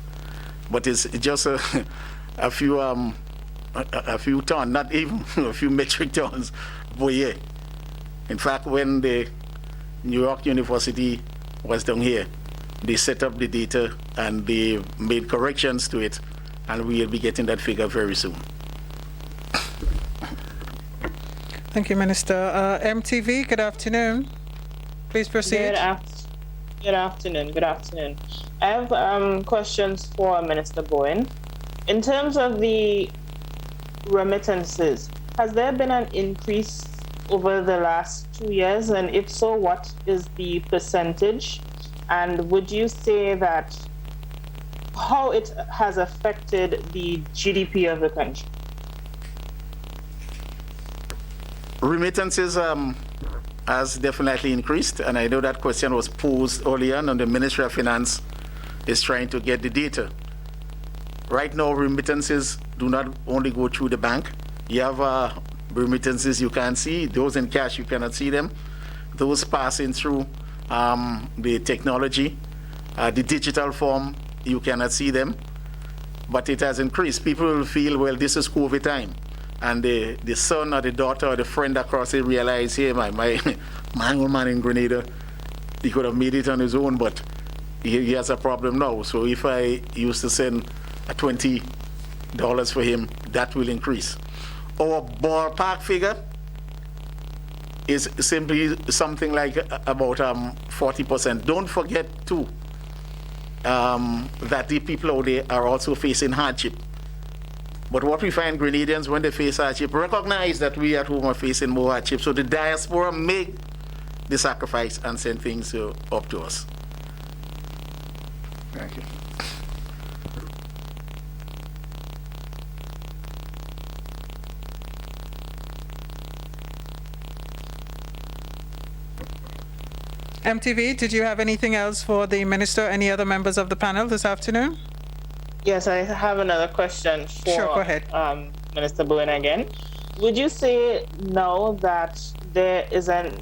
but it's just a few tons, not even a few metric tons per year. In fact, when the New York University was down here, they set up the data and they made corrections to it, and we'll be getting that figure very soon. Thank you, Minister. MTV, good afternoon. Please proceed. Good afternoon. I have questions for Minister Bowen. In terms of the remittances, has there been an increase over the last 2 years? And if so, what is the percentage? And would you say that how it has affected the GDP of the country? Remittances has definitely increased, and I know that question was posed earlier on, and the Ministry of Finance is trying to get the data. Right now, remittances do not only go through the bank. You have remittances you can't see. Those in cash, you cannot see them. Those passing through the technology, the digital form, you cannot see them. But it has increased. People will feel, well, this is COVID time. And the son or the daughter or the friend across it realize, hey, my old man in Grenada, he could have made it on his own, but he has a problem now. So if I used to send $20 for him, that will increase. Our ballpark figure is simply something like about 40%. Don't forget, too, that the people out there are also facing hardship. But what we find, Grenadians, when they face hardship, recognize that we at home are facing more hardship. So the diaspora make the sacrifice and send things up to us. Thank you. MTV, did you have anything else for the minister? Any other members of the panel this afternoon? Yes, I have another question for Sure, go ahead. Minister Bowen again. Would you say now that there is an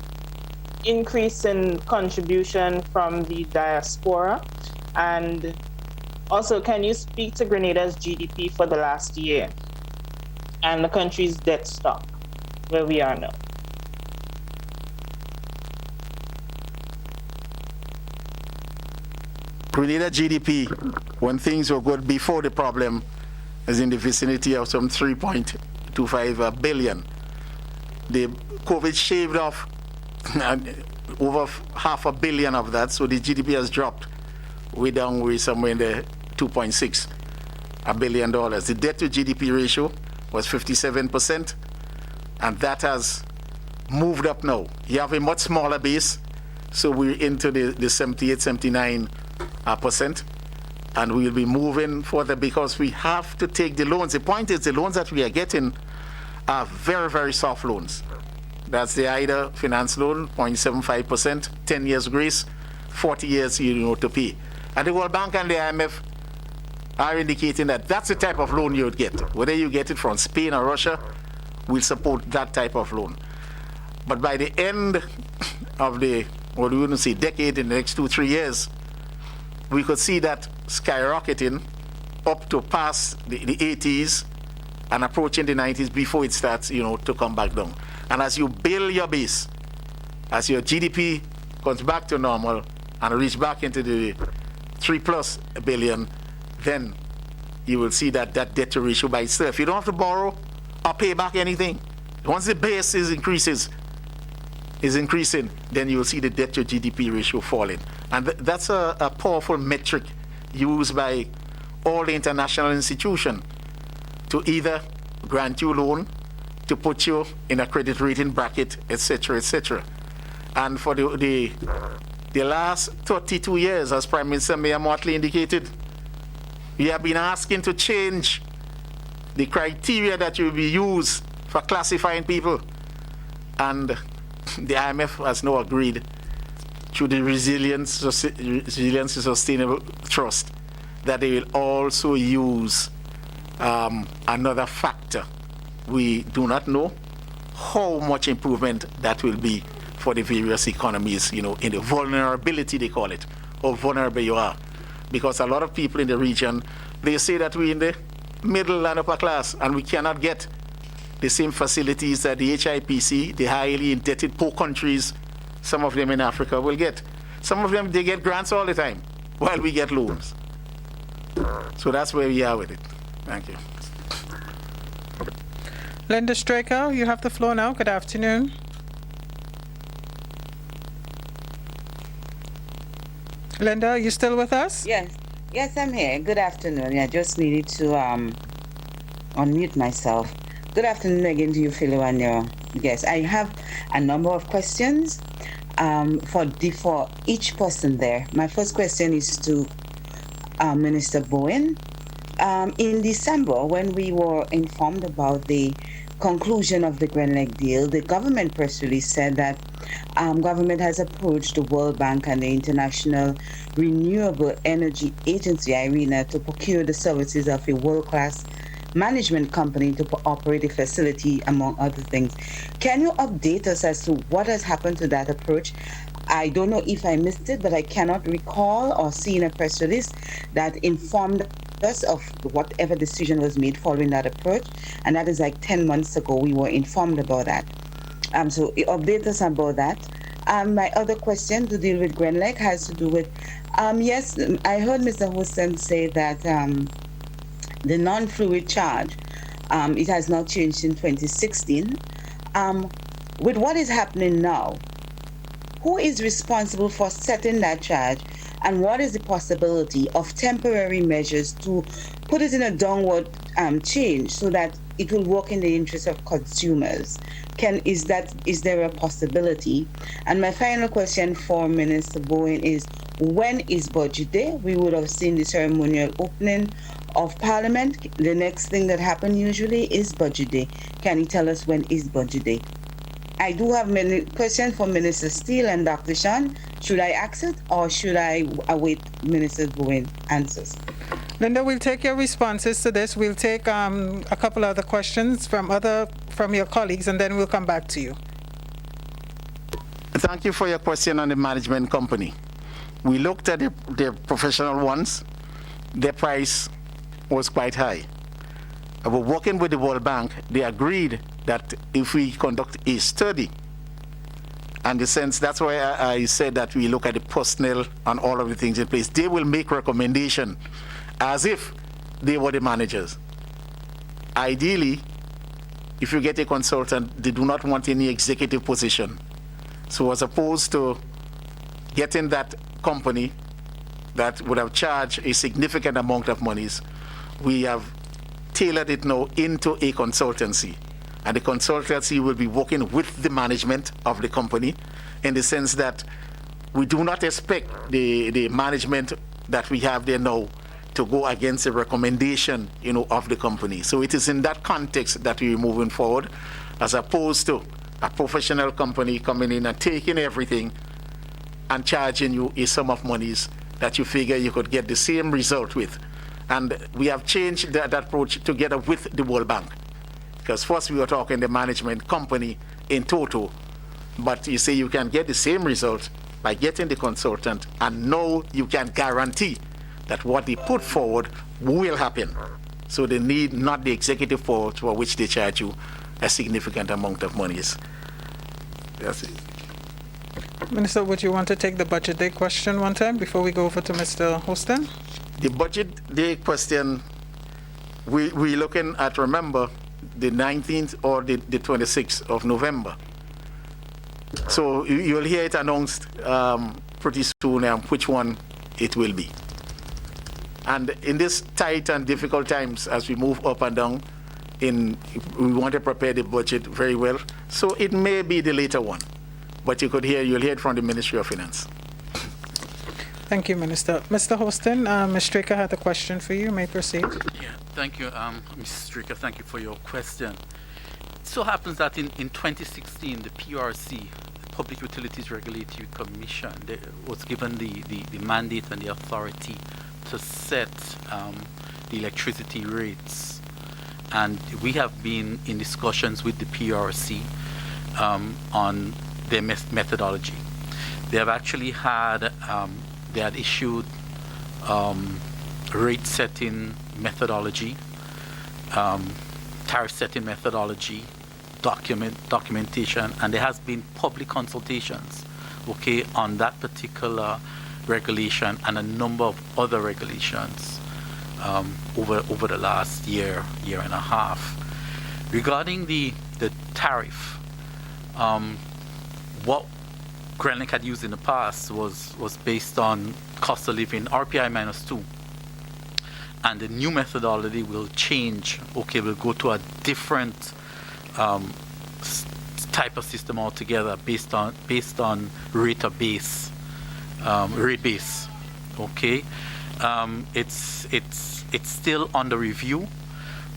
increase in contribution from the diaspora? And also, can you speak to Grenada's GDP for the last year and the country's debt stock, where we are now? Grenada GDP, when things were good before the problem, is in the vicinity of some 3.25 billion. The COVID shaved off over $500 million of that, so the GDP has dropped way down, way somewhere in the $2.6 billion. The debt to GDP ratio was 57%, and that has moved up now. You have a much smaller base, so we're into the 78, 79%, and we'll be moving further because we have to take the loans. The point is, the loans that we are getting are very, very soft loans. That's the IDA finance loan, 0.75%, 10 years grace, 40 years to pay. And the World Bank and the IMF are indicating that that's the type of loan you would get. Whether you get it from Spain or Russia, we'll support that type of loan. But by the end of the, what we wouldn't say, decade, in the next 2-3 years, we could see that skyrocketing up to past the 80s and approaching the 90s before it starts, to come back down. And as you build your base, as your GDP comes back to normal and reach back into the 3+ billion, then you will see that debt to ratio by itself. You don't have to borrow or pay back anything. Once the base is increasing, then you will see the debt to GDP ratio falling. And that's a powerful metric used by all the international institutions to either grant you a loan, to put you in a credit rating bracket, etc., etc. And for the last 32 years, as Prime Minister Mayor Motley indicated, we have been asking to change the criteria that will be used for classifying people. And the IMF has now agreed through the Resilience and Sustainable Trust that they will also use another factor. We do not know how much improvement that will be for the various economies, in the vulnerability, they call it, how vulnerable you are. Because a lot of people in the region, they say that we're in the middle and upper class and we cannot get the same facilities that the HIPC, the highly indebted poor countries, some of them in Africa, will get. Some of them, they get grants all the time, while we get loans. So that's where we are with it. Thank you. Linda Straker, you have the floor now. Good afternoon. Linda, are you still with us? Yes, I'm here. Good afternoon. I just needed to unmute myself. Good afternoon again to you, Philo, and your guests. I have a number of questions for each person there. My first question is to Minister Bowen. In December, when we were informed about the conclusion of the Grenlec deal, the government press release said that government has approached the World Bank and the International Renewable Energy Agency, IRENA, to procure the services of a world-class management company to operate a facility, among other things. Can you update us as to what has happened to that approach? I don't know if I missed it, but I cannot recall or see in a press release that informed us of whatever decision was made following that approach. And that is like 10 months ago, we were informed about that. So update us about that. My other question to deal with Grenlec has to do with, yes, I heard Mr. Houston say that the non-fluid charge, it has not changed in 2016. With what is happening now, who is responsible for setting that charge, and what is the possibility of temporary measures to put it in a downward change so that it will work in the interest of consumers? Is there a possibility? And my final question for Minister Bowen is, when is Budget Day? We would have seen the ceremonial opening of Parliament. The next thing that happens usually is Budget Day. Can you tell us when is Budget Day? I do have many questions for Minister Steele and Dr. Shan Should I ask it or should I await Minister Bowen answers? Linda, we'll take your responses to this. We'll take a couple other questions from your colleagues, and then we'll come back to you. Thank you for your question on the management company. We looked at the professional ones. Their price was quite high. But working with the World Bank, they agreed that if we conduct a study, and the sense, that's why I said that we look at the personnel and all of the things in place. They will make recommendation as if they were the managers. Ideally, if you get a consultant, they do not want any executive position. So as opposed to getting that company that would have charged a significant amount of monies, we have tailored it now into a consultancy. And the consultancy will be working with the management of the company in the sense that we do not expect the management that we have there now to go against the recommendation, of the company. So it is in that context that we're moving forward, as opposed to a professional company coming in and taking everything and charging you a sum of monies that you figure you could get the same result with. And we have changed that approach together with the World Bank. Because first we were talking the management company in total, but you say you can get the same result by getting the consultant, and now you can guarantee that what they put forward will happen. So they need not the executive for which they charge you a significant amount of monies. That's it. Minister, would you want to take the budget day question one time before we go over to Mr. Houston? The budget day question, we're looking at, remember, the 19th or the 26th of November. So you'll hear it announced pretty soon which one it will be. And in this tight and difficult times, as we move up and down, we want to prepare the budget very well. So it may be the later one, but you'll hear it from the Ministry of Finance. Thank you, Minister. Mr. Houston, Ms. Straker had a question for you. You may proceed. Yeah, thank you, Ms. Straker. Thank you for your question. It so happens that in 2016, the PRC, the Public Utilities Regulatory Commission, was given the mandate and the authority to set the electricity rates. And we have been in discussions with the PRC on their methodology. They have actually had they had issued rate setting methodology, tariff setting methodology, documentation, and there has been public consultations, on that particular regulation and a number of other regulations over the last year and a half. Regarding the tariff, what GrenLink had used in the past was based on cost of living, RPI -2. And the new methodology will change. We'll go to a different type of system altogether based on rate base. It's still under review.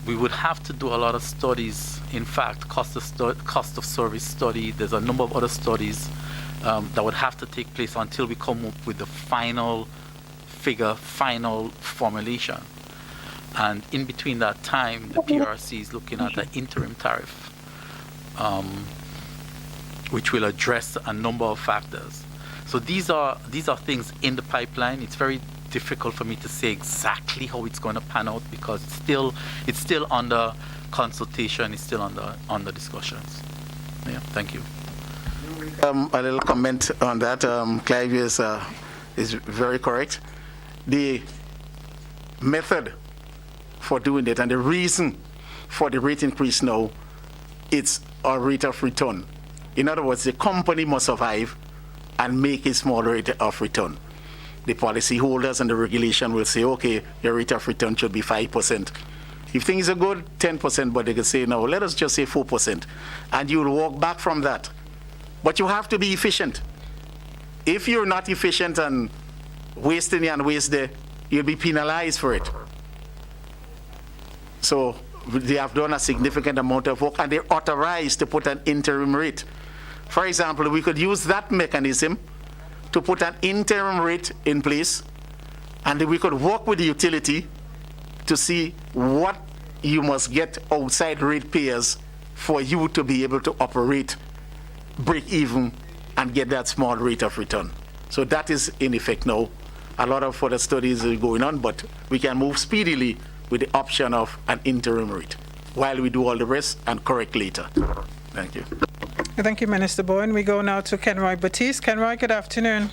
We would have to do a lot of studies. In fact, cost of service study. There's a number of other studies that would have to take place until we come up with the final figure, final formulation. And in between that time, the PRC is looking at an interim tariff, which will address a number of factors. So these are things in the pipeline. It's very difficult for me to say exactly how it's going to pan out because it's still under consultation. It's still under discussions. Yeah, thank you. A little comment on that. Clive is very correct. The method for doing it and the reason for the rate increase now, it's a rate of return. In other words, the company must survive and make a small rate of return. The policyholders and the regulation will say, okay, your rate of return should be 5%. If things are good, 10%, but they can say, no, let us just say 4%. And you'll walk back from that. But you have to be efficient. If you're not efficient and wasting here and waste there, you'll be penalized for it. So they have done a significant amount of work and they're authorized to put an interim rate. For example, we could use that mechanism to put an interim rate in place, and then we could work with the utility to see what you must get outside ratepayers for you to be able to operate, break even, and get that small rate of return. So that is in effect now. A lot of further studies are going on, but we can move speedily with the option of an interim rate while we do all the rest and correct later. Thank you. Thank you, Minister Bowen. We go now to Kenroy Batiste. Kenroy, good afternoon.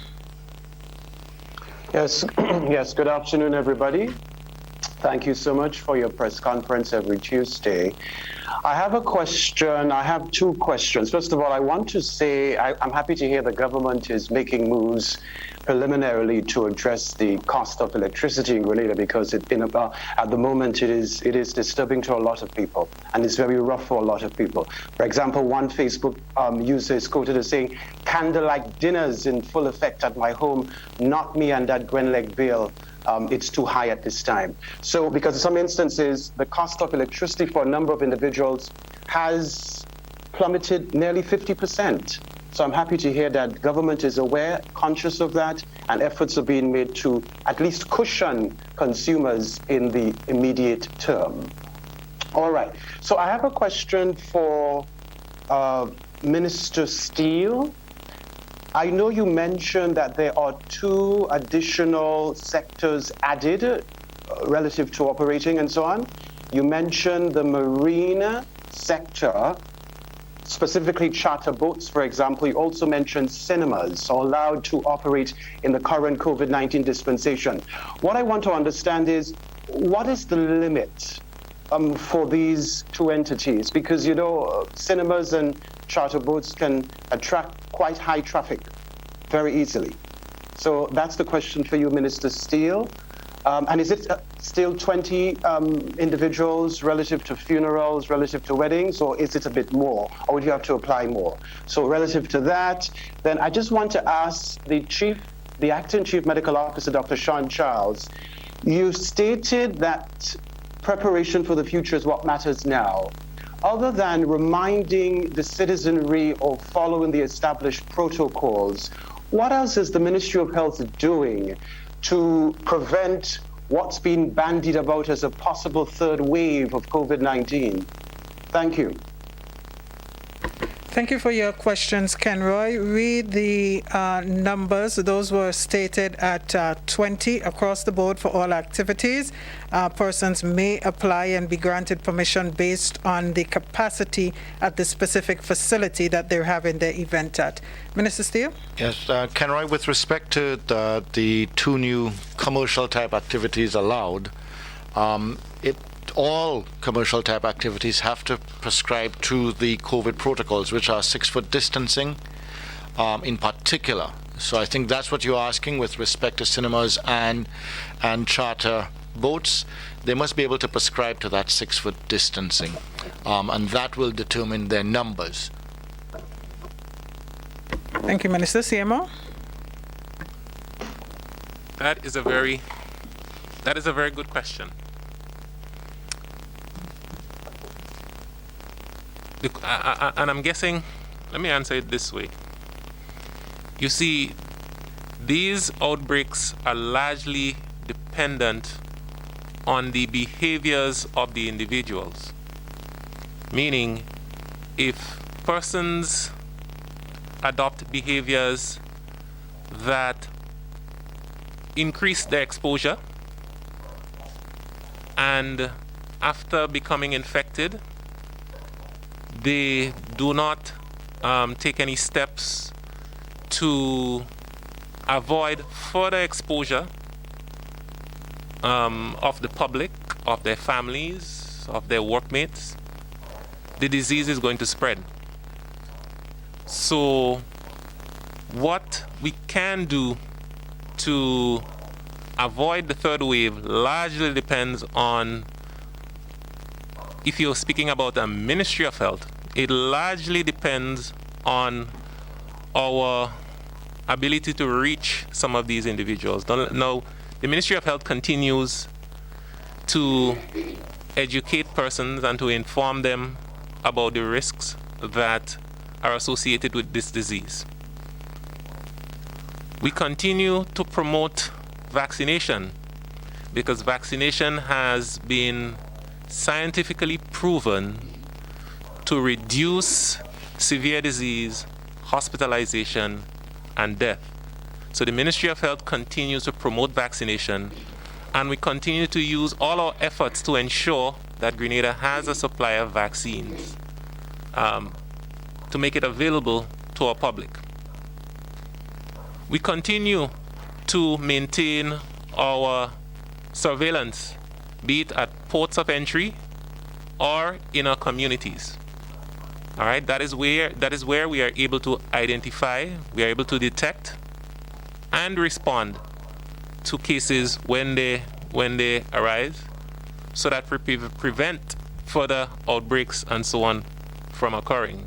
Yes, yes, good afternoon, everybody. Thank you so much for your press conference every Tuesday. I have a question. I have two questions. First of all, I want to say I'm happy to hear the government is making moves preliminarily to address the cost of electricity in Grenada, because at the moment it is disturbing to a lot of people, and it's very rough for a lot of people. For example, one Facebook user is quoted as saying, "Candlelight dinners in full effect at my home, not me and that Grenlec bill. It's too high at this time." So, because in some instances, the cost of electricity for a number of individuals has plummeted nearly 50%. So I'm happy to hear that government is aware, conscious of that, and efforts are being made to at least cushion consumers in the immediate term. All right, so I have a question for Minister Steele. I know you mentioned that there are 2 additional sectors added relative to operating and so on. You mentioned the marine sector, specifically charter boats, for example. You also mentioned cinemas are allowed to operate in the current COVID-19 dispensation. What I want to understand is, what is the limit for these 2 entities? Because, you know, cinemas and charter boats can attract quite high traffic very easily. So that's the question for you, Minister Steele. And is it still 20 individuals relative to funerals, relative to weddings, or is it a bit more, or would you have to apply more? So relative to that, then I just want to ask the Acting Chief Medical Officer, Dr. Sean Charles, you stated that preparation for the future is what matters now. Other than reminding the citizenry of following the established protocols, what else is the Ministry of Health doing to prevent what's been bandied about as a possible 3rd wave of COVID-19? Thank you. Thank you for your questions, Kenroy. Read the numbers. Those were stated at 20 across the board for all activities. Persons may apply and be granted permission based on the capacity at the specific facility that they're having their event at. Minister Steele? Yes, Kenroy, with respect to the 2 new commercial type activities allowed, all commercial type activities have to prescribe to the COVID protocols, which are 6-foot distancing in particular. So I think that's what you're asking with respect to cinemas and charter boats. They must be able to prescribe to that 6-foot distancing, and that will determine their numbers. Thank you, Minister. CMO? That is a very good question. And I'm guessing, let me answer it this way. You see, these outbreaks are largely dependent on the behaviors of the individuals. Meaning, if persons adopt behaviors that increase their exposure, and after becoming infected, they do not take any steps to avoid further exposure of the public, of their families, of their workmates, the disease is going to spread. So what we can do to avoid the 3rd wave largely depends on, if you're speaking about a Ministry of Health, it largely depends on our ability to reach some of these individuals. Now, the Ministry of Health continues to educate persons and to inform them about the risks that are associated with this disease. We continue to promote vaccination because vaccination has been scientifically proven to reduce severe disease, hospitalization, and death. So the Ministry of Health continues to promote vaccination, and we continue to use all our efforts to ensure that Grenada has a supply of vaccines to make it available to our public. We continue to maintain our surveillance, be it at ports of entry or in our communities. All right, that is where we are able to identify, we are able to detect and respond to cases when they arise, so that we prevent further outbreaks and so on from occurring.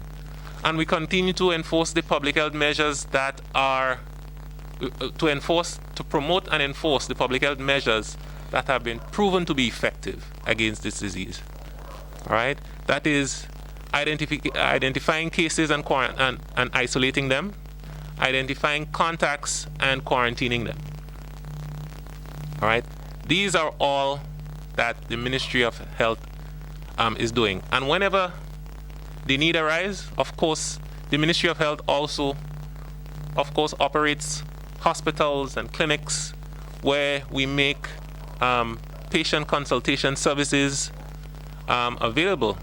And we continue to enforce the public health measures that are to promote and enforce the public health measures that have been proven to be effective against this disease. All right, that is identifying cases and isolating them, identifying contacts and quarantining them. All right, these are all that the Ministry of Health is doing. And whenever the need arises, of course, the Ministry of Health also, of course, operates hospitals and clinics where we make patient consultation services available.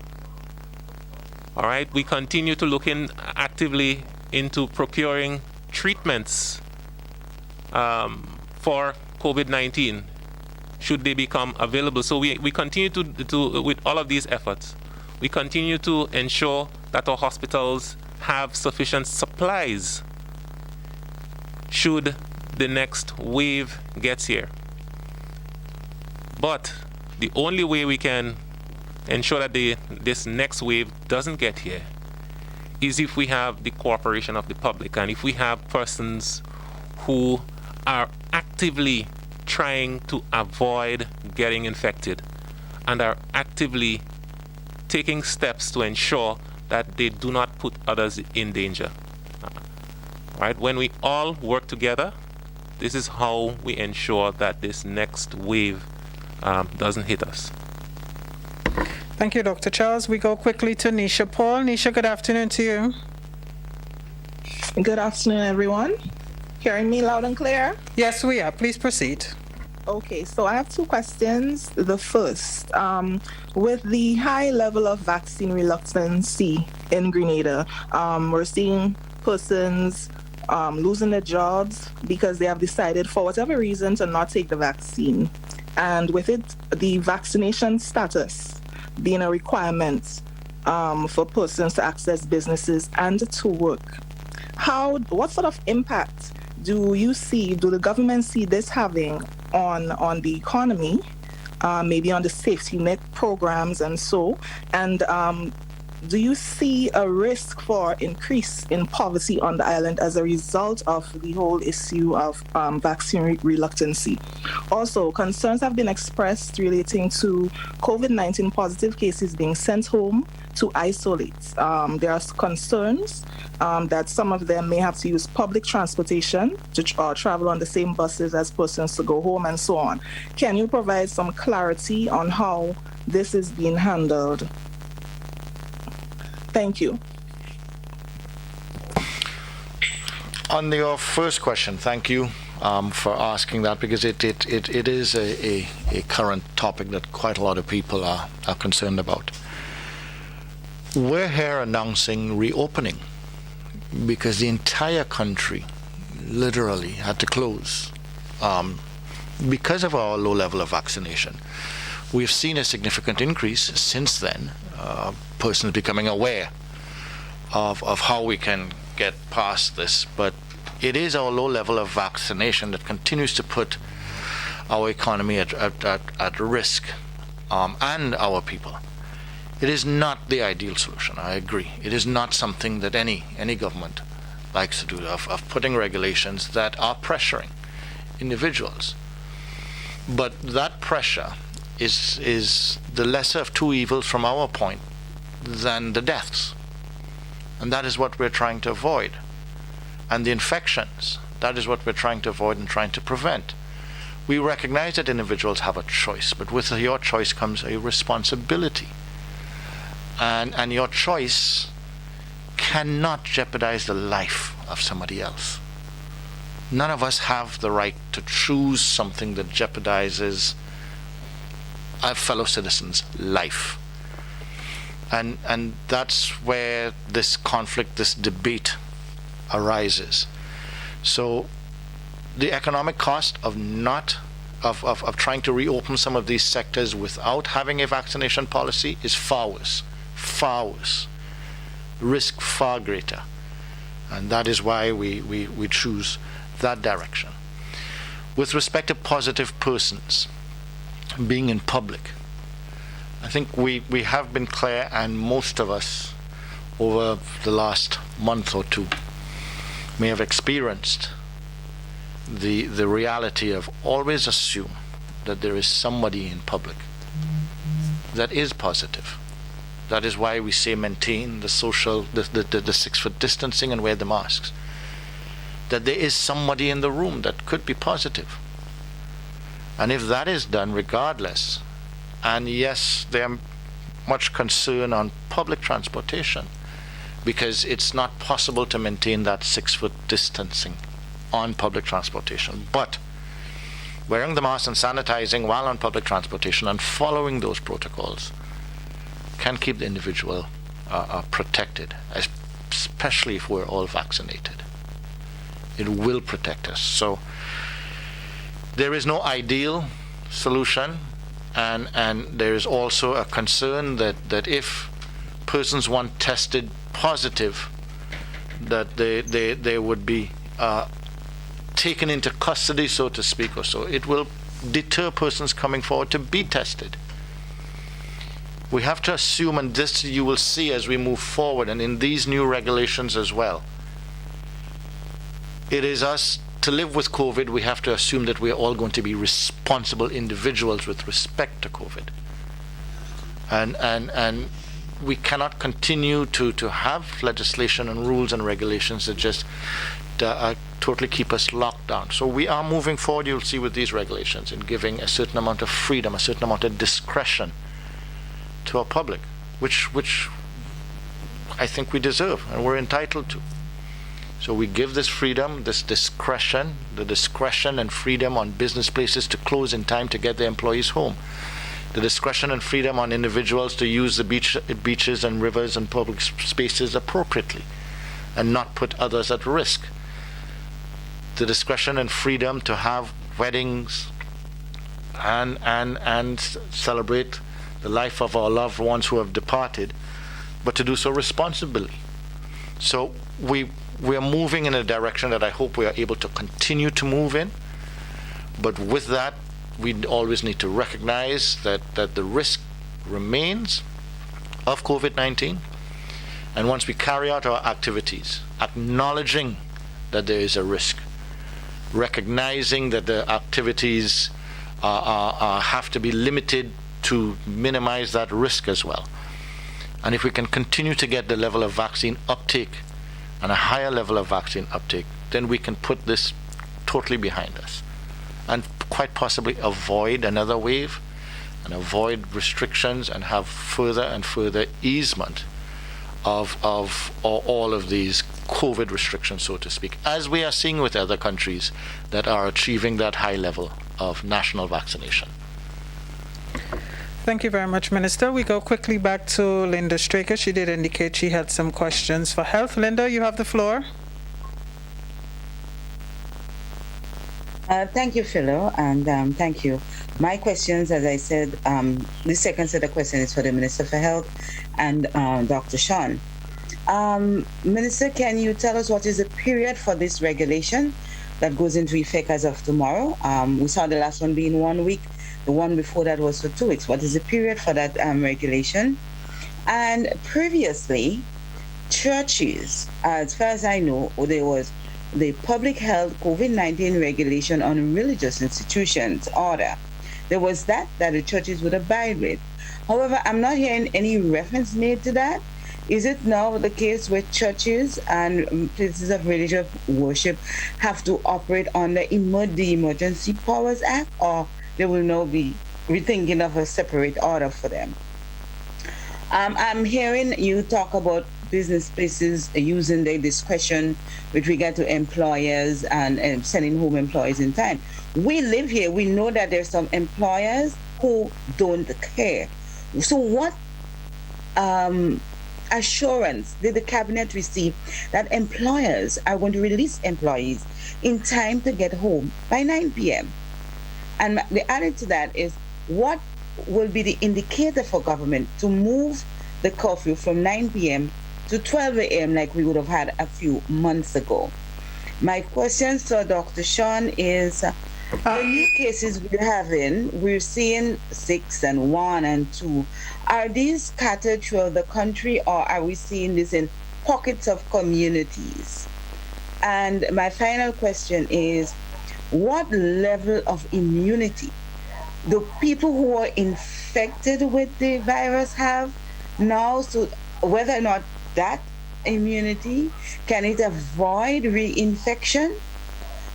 All right, we continue to look actively into procuring treatments for COVID-19 should they become available. So we continue to with all of these efforts, we continue to ensure that our hospitals have sufficient supplies should the next wave gets here. But the only way we can ensure that this next wave doesn't get here is if we have the cooperation of the public, and if we have persons who are actively trying to avoid getting infected and are actively taking steps to ensure that they do not put others in danger. Right? When we all work together, this is how we ensure that this next wave doesn't hit us. Thank you, Dr. Charles. We go quickly to Nisha Paul. Nisha, good afternoon to you. Good afternoon, everyone. Hearing me loud and clear? Yes, we are. Please proceed. Okay, so I have two questions. The first, with the high level of vaccine reluctancy in Grenada, we're seeing persons losing their jobs because they have decided for whatever reason to not take the vaccine. And with it, the vaccination status being a requirement for persons to access businesses and to work. What sort of impact do the government see this having on the economy, maybe on the safety net programs and so? And do you see a risk for increase in poverty on the island as a result of the whole issue of vaccine reluctancy? Also, concerns have been expressed relating to COVID-19 positive cases being sent home to isolate. There are concerns that some of them may have to use public transportation to travel on the same buses as persons to go home and so on. Can you provide some clarity on how this is being handled? Thank you. On your first question, thank you for asking that, because it is a current topic that quite a lot of people are concerned about. We're here announcing reopening because the entire country literally had to close because of our low level of vaccination. We've seen a significant increase since then, persons becoming aware of how we can get past this, but it is our low level of vaccination that continues to put our economy at risk, and our people. It is not the ideal solution, I agree. It is not something that any government likes to do, of putting regulations that are pressuring individuals. But that pressure is the lesser of two evils from our point than the deaths. And that is what we're trying to avoid. And the infections That is what we're trying to avoid and trying to prevent. We recognize that individuals have a choice, but with your choice comes a responsibility. And your choice cannot jeopardize the life of somebody else. None of us have the right to choose something that jeopardizes a fellow citizen's life. And that's where this conflict, this debate arises. So the economic cost of trying to reopen some of these sectors without having a vaccination policy is far worse, risk far greater. And that is why we choose that direction. With respect to positive persons being in public, I think we have been clear, and most of us over the last month or two may have experienced the reality of always assume that there is somebody in public that is positive. That is why we say maintain the 6 foot distancing and wear the masks. That there is somebody in the room that could be positive. And if that is done regardless, and yes, there are much concern on public transportation because it's not possible to maintain that 6 foot distancing on public transportation. But wearing the mask and sanitizing while on public transportation and following those protocols can keep the individual protected, especially if we're all vaccinated. It will protect us. So there is no ideal solution, and there is also a concern that if persons want tested positive, that they would be taken into custody, so to speak, or so. It will deter persons coming forward to be tested. We have to assume, and this you will see as we move forward, and in these new regulations as well, it is us to live with COVID. We have to assume that we are all going to be responsible individuals with respect to COVID. And we cannot continue to have legislation and rules and regulations that just totally keep us locked down. So we are moving forward, you'll see, with these regulations and giving a certain amount of freedom, a certain amount of discretion to our public, which I think we deserve and we're entitled to. So we give this freedom, this discretion, the discretion and freedom on business places to close in time to get their employees home. The discretion and freedom on individuals to use the beaches and rivers and public spaces appropriately and not put others at risk. The discretion and freedom to have weddings and celebrate the life of our loved ones who have departed, but to do so responsibly. So we are moving in a direction that I hope we are able to continue to move in. But with that, we always need to recognize that the risk remains of COVID-19. And once we carry out our activities, acknowledging that there is a risk, recognizing that the activities have to be limited to minimize that risk as well. And if we can continue to get the level of vaccine uptake and a higher level of vaccine uptake, then we can put this totally behind us and quite possibly avoid another wave and avoid restrictions and have further and further easement of all of these COVID restrictions, so to speak, as we are seeing with other countries that are achieving that high level of national vaccination. Thank you very much, Minister. We go quickly back to Linda Straker. She did indicate she had some questions for health. Linda, you have the floor. Thank you, Philo, and thank you. My questions, as I said, the second set of questions is for the Minister for Health and Dr. Sean. Minister, can you tell us what is the period for this regulation that goes into effect as of tomorrow? We saw the last one being 1 week. The one before that was for 2 weeks. What is the period for that regulation? And previously, churches, as far as I know, there was the Public Health COVID-19 regulation on religious institutions order. There was that the churches would abide with. However, I'm not hearing any reference made to that. Is it now the case where churches and places of religious worship have to operate on the Emergency Powers Act, or they will now be rethinking of a separate order for them? I'm hearing you talk about business places using their discretion with regard to employers and sending home employees in time. We live here. We know that there's some employers who don't care. So what assurance did the cabinet receive that employers are going to release employees in time to get home by 9 p.m.? And the added to that is, what will be the indicator for government to move the curfew from 9 p.m. to 12 a.m. like we would have had a few months ago? My question to Dr. Sean is, the new cases we're having, we're seeing 6 and 1 and 2. Are these scattered throughout the country, or are we seeing this in pockets of communities? And my final question is, what level of immunity do people who are infected with the virus have now? So whether or not that immunity, can it avoid reinfection?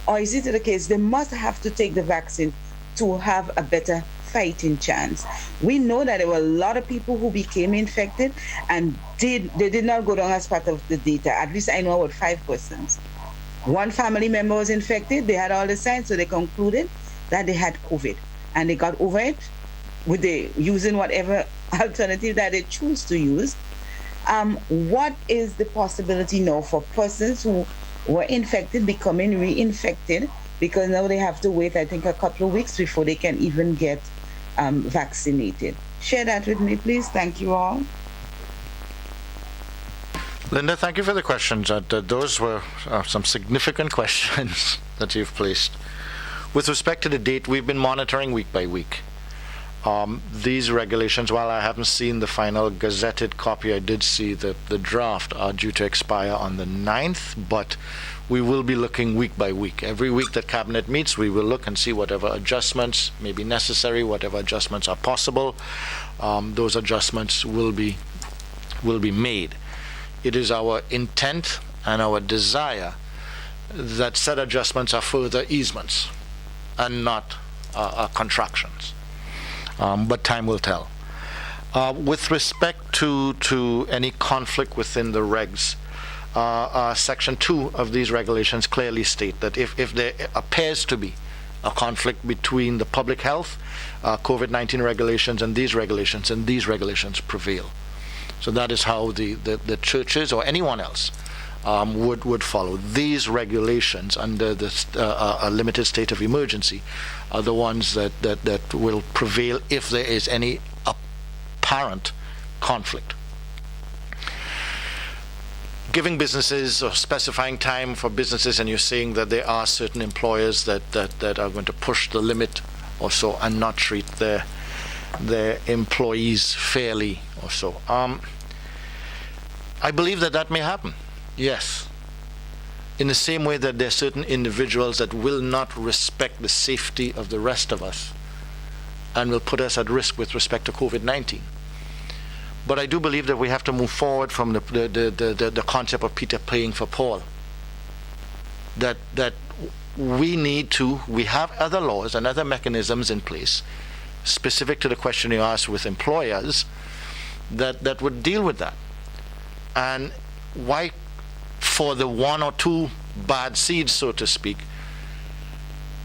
Or is it the case they must have to take the vaccine to have a better fighting chance? We know that there were a lot of people who became infected and they did not go down as part of the data. At least I know about 5 persons. One family member was infected, they had all the signs, so they concluded that they had COVID. And they got over it with using whatever alternative that they choose to use. What is the possibility now for persons who were infected becoming reinfected, because now they have to wait, I think, a couple of weeks before they can even get vaccinated? Share that with me, please. Thank you all. Linda, thank you for the questions. Those were some significant questions that you've placed. With respect to the date, we've been monitoring week by week. These regulations, while I haven't seen the final gazetted copy, I did see the draft are due to expire on the 9th, but we will be looking week by week. Every week that Cabinet meets, we will look and see whatever adjustments may be necessary, whatever adjustments are possible. Those adjustments will be made. It is our intent and our desire that said adjustments are further easements and not contractions. But time will tell. With respect to any conflict within the regs, Section 2 of these regulations clearly state that if there appears to be a conflict between the public health, COVID-19 regulations, and these regulations prevail. So that is how the churches or anyone else would follow. These regulations under a limited state of emergency are the ones that will prevail if there is any apparent conflict. Giving businesses or specifying time for businesses, and you're saying that there are certain employers that are going to push the limit or so and not treat their employees fairly or so. I believe that may happen. Yes. In the same way that there are certain individuals that will not respect the safety of the rest of us and will put us at risk with respect to COVID-19. But I do believe that we have to move forward from the concept of Peter paying for Paul. That we have other laws and other mechanisms in place specific to the question you asked with employers that would deal with that. And why, for the 1 or 2 bad seeds, so to speak,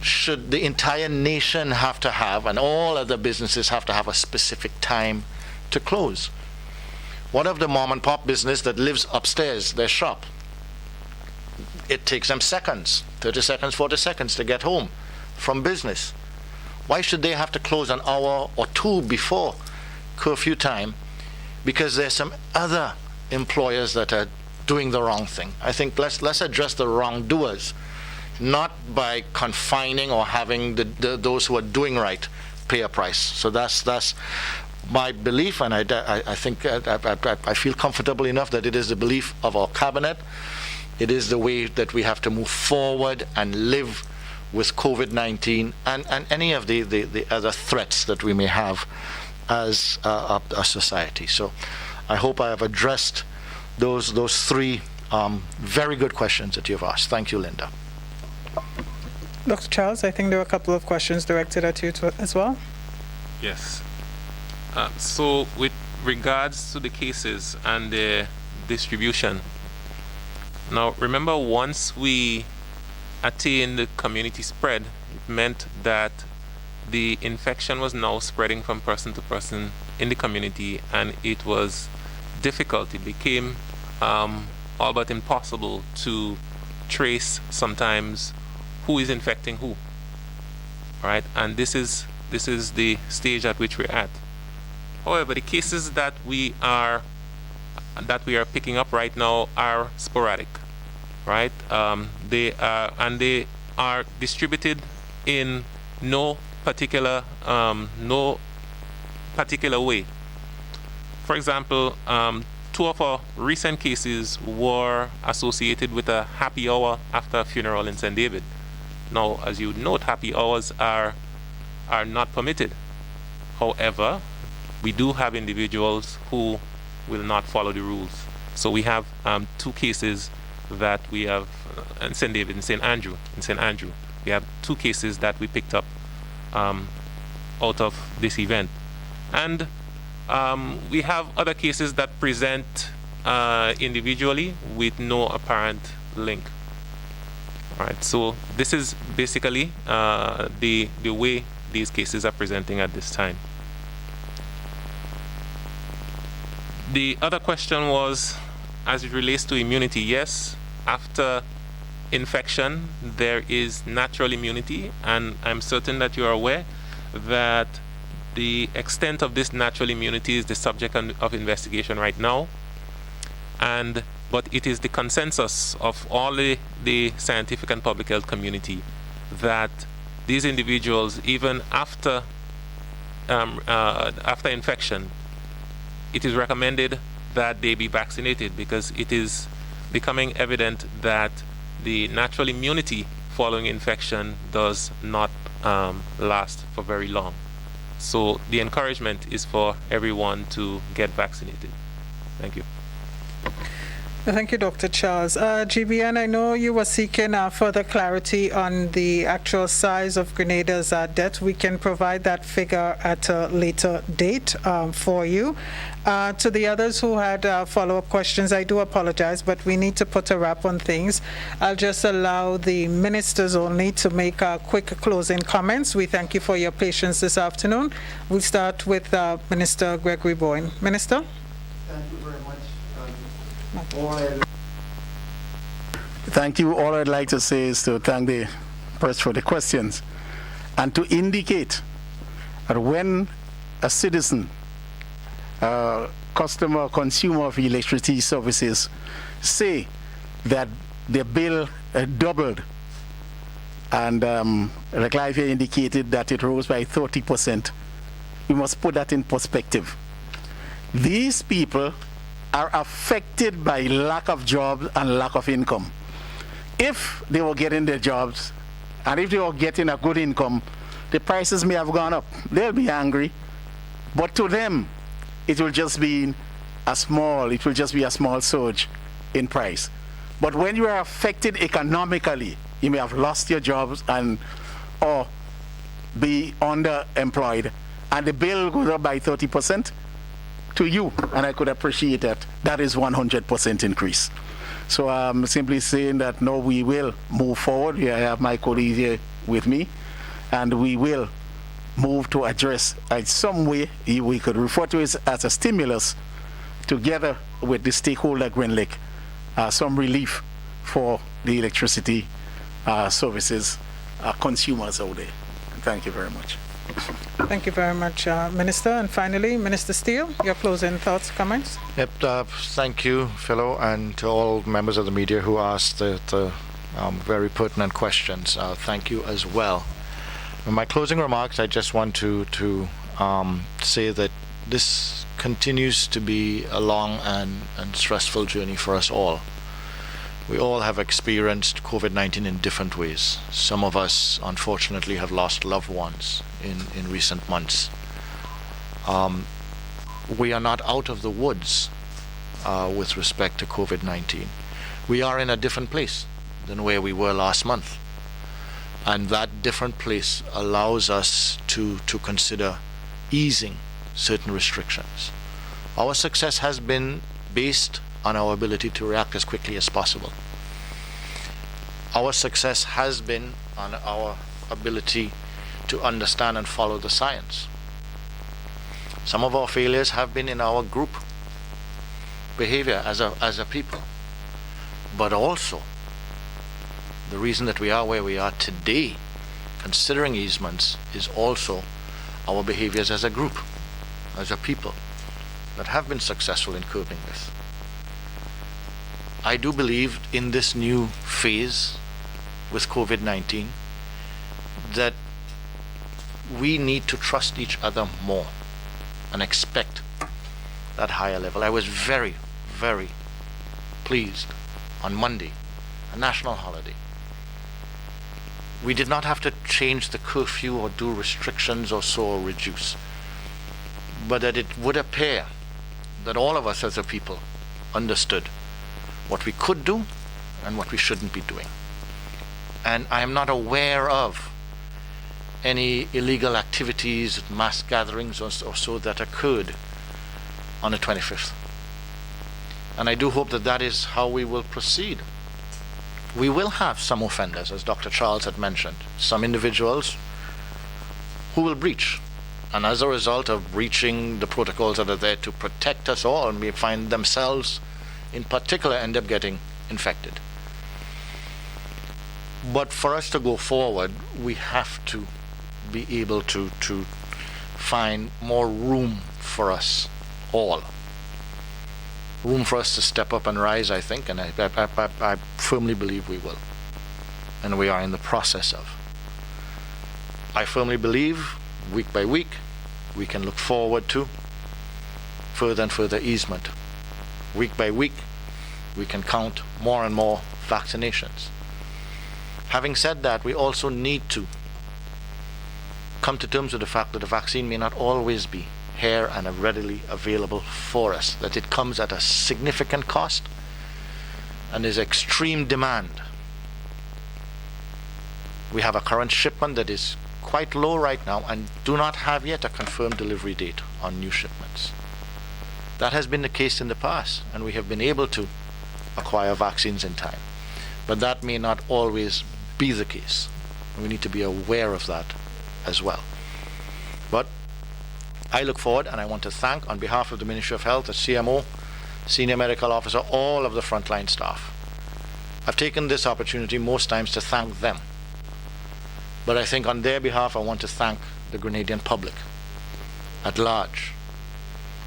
should the entire nation have to have, and all other businesses have to have, a specific time to close? What of the mom and pop business that lives upstairs, their shop? It takes them seconds, 30 seconds, 40 seconds to get home from business. Why should they have to close an hour or 2 before curfew time? Because there's some other employers that are doing the wrong thing. I think let's address the wrongdoers, not by confining or having those who are doing right pay a price. So that's my belief, and I think I feel comfortable enough that it is the belief of our cabinet. It is the way that we have to move forward and live with COVID-19 and any of the other threats that we may have as a society. So I hope I have addressed those three very good questions that you've asked. Thank you, Linda. Dr. Charles, I think there were a couple of questions directed at you as well. Yes. So with regards to the cases and the distribution, now remember, once we attained the community spread, it meant that the infection was now spreading from person to person in the community, and it was difficult. It became all but impossible to trace sometimes who is infecting who. All right, and this is the stage at which we're at. However, the cases that we are picking up right now are sporadic, right? They are distributed in no particular way. For example, two of our recent cases were associated with a happy hour after a funeral in St. David. Now, as you note, happy hours are not permitted. However, we do have individuals who will not follow the rules. So we have two cases that we have in St. David, in St. Andrew. We have two cases that we picked up out of this event. And we have other cases that present individually with no apparent link. All right, so this is basically the way these cases are presenting at this time. The other question was, as it relates to immunity. Yes, after infection, there is natural immunity, and I'm certain that you are aware that the extent of this natural immunity is the subject of investigation right now. But it is the consensus of all the scientific and public health community that these individuals, even after infection, it is recommended that they be vaccinated, because it is becoming evident that the natural immunity following infection does not last for very long. So the encouragement is for everyone to get vaccinated. Thank you. Thank you, Dr. Charles. GBN, I know you were seeking further clarity on the actual size of Grenada's debt. We can provide that figure at a later date for you. To the others who had follow-up questions, I do apologize, but we need to put a wrap on things. I'll just allow the ministers only to make quick closing comments. We thank you for your patience this afternoon. We'll start with Minister Gregory Bowen. Minister? Thank you very much. Thank you. All I'd like to say is to thank the press for the questions and to indicate that when a citizen, customer, consumer of electricity services say that their bill doubled, and like Clive indicated that it rose by 30%, we must put that in perspective. These people are affected by lack of jobs and lack of income. If they were getting their jobs and if they were getting a good income, the prices may have gone up. They'll be angry, but to them, it will just be a small surge in price. But when you are affected economically, you may have lost your jobs or be underemployed, and the bill goes up by 30%. To you, and I could appreciate that. That is 100% increase. So I'm simply saying that no, we will move forward. Here I have my colleagues here with me, and we will move to address in some way. We could refer to it as a stimulus, together with the stakeholder GreenLake, some relief for the electricity services consumers out there. Thank you very much. Thank you very much, Minister. And finally, Minister Steele, your closing thoughts, comments? Yep. Thank you, Philo, and to all members of the media who asked the very pertinent questions. Thank you as well. In my closing remarks, I just want to say that this continues to be a long and stressful journey for us all. We all have experienced COVID-19 in different ways. Some of us, unfortunately, have lost loved ones in recent months. We are not out of the woods. with respect to COVID-19. We are in a different place than where we were last month. And that different place allows us to consider easing certain restrictions. Our success has been based on our ability to react as quickly as possible. Our success has been on our ability to understand and follow the science. Some of our failures have been in our group behavior as a people, but also the reason that we are where we are today, considering easements, is also our behaviors as a group, as a people, that have been successful in coping with. I do believe in this new phase with COVID-19 that we need to trust each other more and expect that higher level. I was very, very pleased on Monday, a national holiday. We did not have to change the curfew or do restrictions or so or reduce, but that it would appear that all of us as a people understood what we could do and what we shouldn't be doing. And I am not aware of any illegal activities, mass gatherings or so that occurred on the 25th. And I do hope that that is how we will proceed. We will have some offenders, as Dr. Charles had mentioned, some individuals who will breach. And as a result of breaching the protocols that are there to protect us all, may find themselves in particular end up getting infected. But for us to go forward, we have to be able to find more room for us all. Room for us to step up and rise, I think, and I firmly believe we will. And we are in the process of. I firmly believe, week by week, we can look forward to further and further easement. Week by week, we can count more and more vaccinations. Having said that, we also need to come to terms with the fact that the vaccine may not always be here and readily available for us, that it comes at a significant cost and there's extreme demand. We have a current shipment that is quite low right now and do not have yet a confirmed delivery date on new shipments. That has been the case in the past, and we have been able to acquire vaccines in time. But that may not always be the case. We need to be aware of that as well. But I look forward, and I want to thank, on behalf of the Ministry of Health, the CMO, Senior Medical Officer, all of the frontline staff. I've taken this opportunity most times to thank them. But I think on their behalf, I want to thank the Grenadian public at large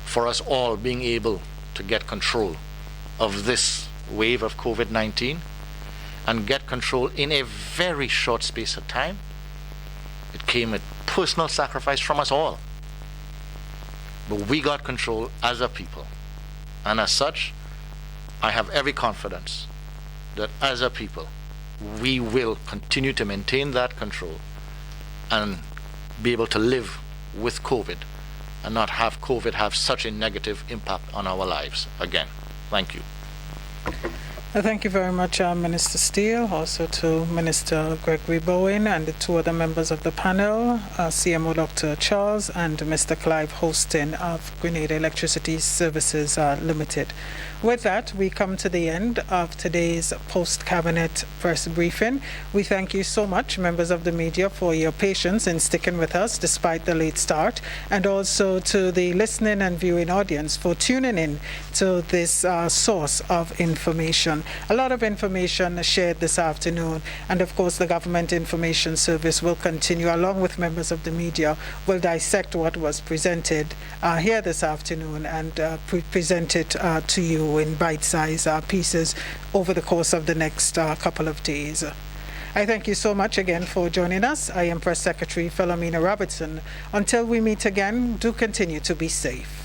for us all being able to get control of this wave of COVID-19 and get control in a very short space of time. It came at personal sacrifice from us all. But we got control as a people. And as such, I have every confidence that as a people, we will continue to maintain that control and be able to live with COVID and not have COVID have such a negative impact on our lives again. Thank you. Thank you very much, Minister Steele, also to Minister Gregory Bowen and the two other members of the panel, CMO Dr. Charles and Mr. Clive Hostin of Grenada Electricity Services Limited. With that, we come to the end of today's post-cabinet press briefing. We thank you so much, members of the media, for your patience in sticking with us despite the late start, and also to the listening and viewing audience for tuning in to this source of information. A lot of information shared this afternoon, and of course the Government Information Service will continue, along with members of the media, will dissect what was presented here this afternoon and present it to you in bite-sized pieces over the course of the next couple of days. I thank you so much again for joining us. I am Press Secretary Philomena Robertson. Until we meet again, do continue to be safe.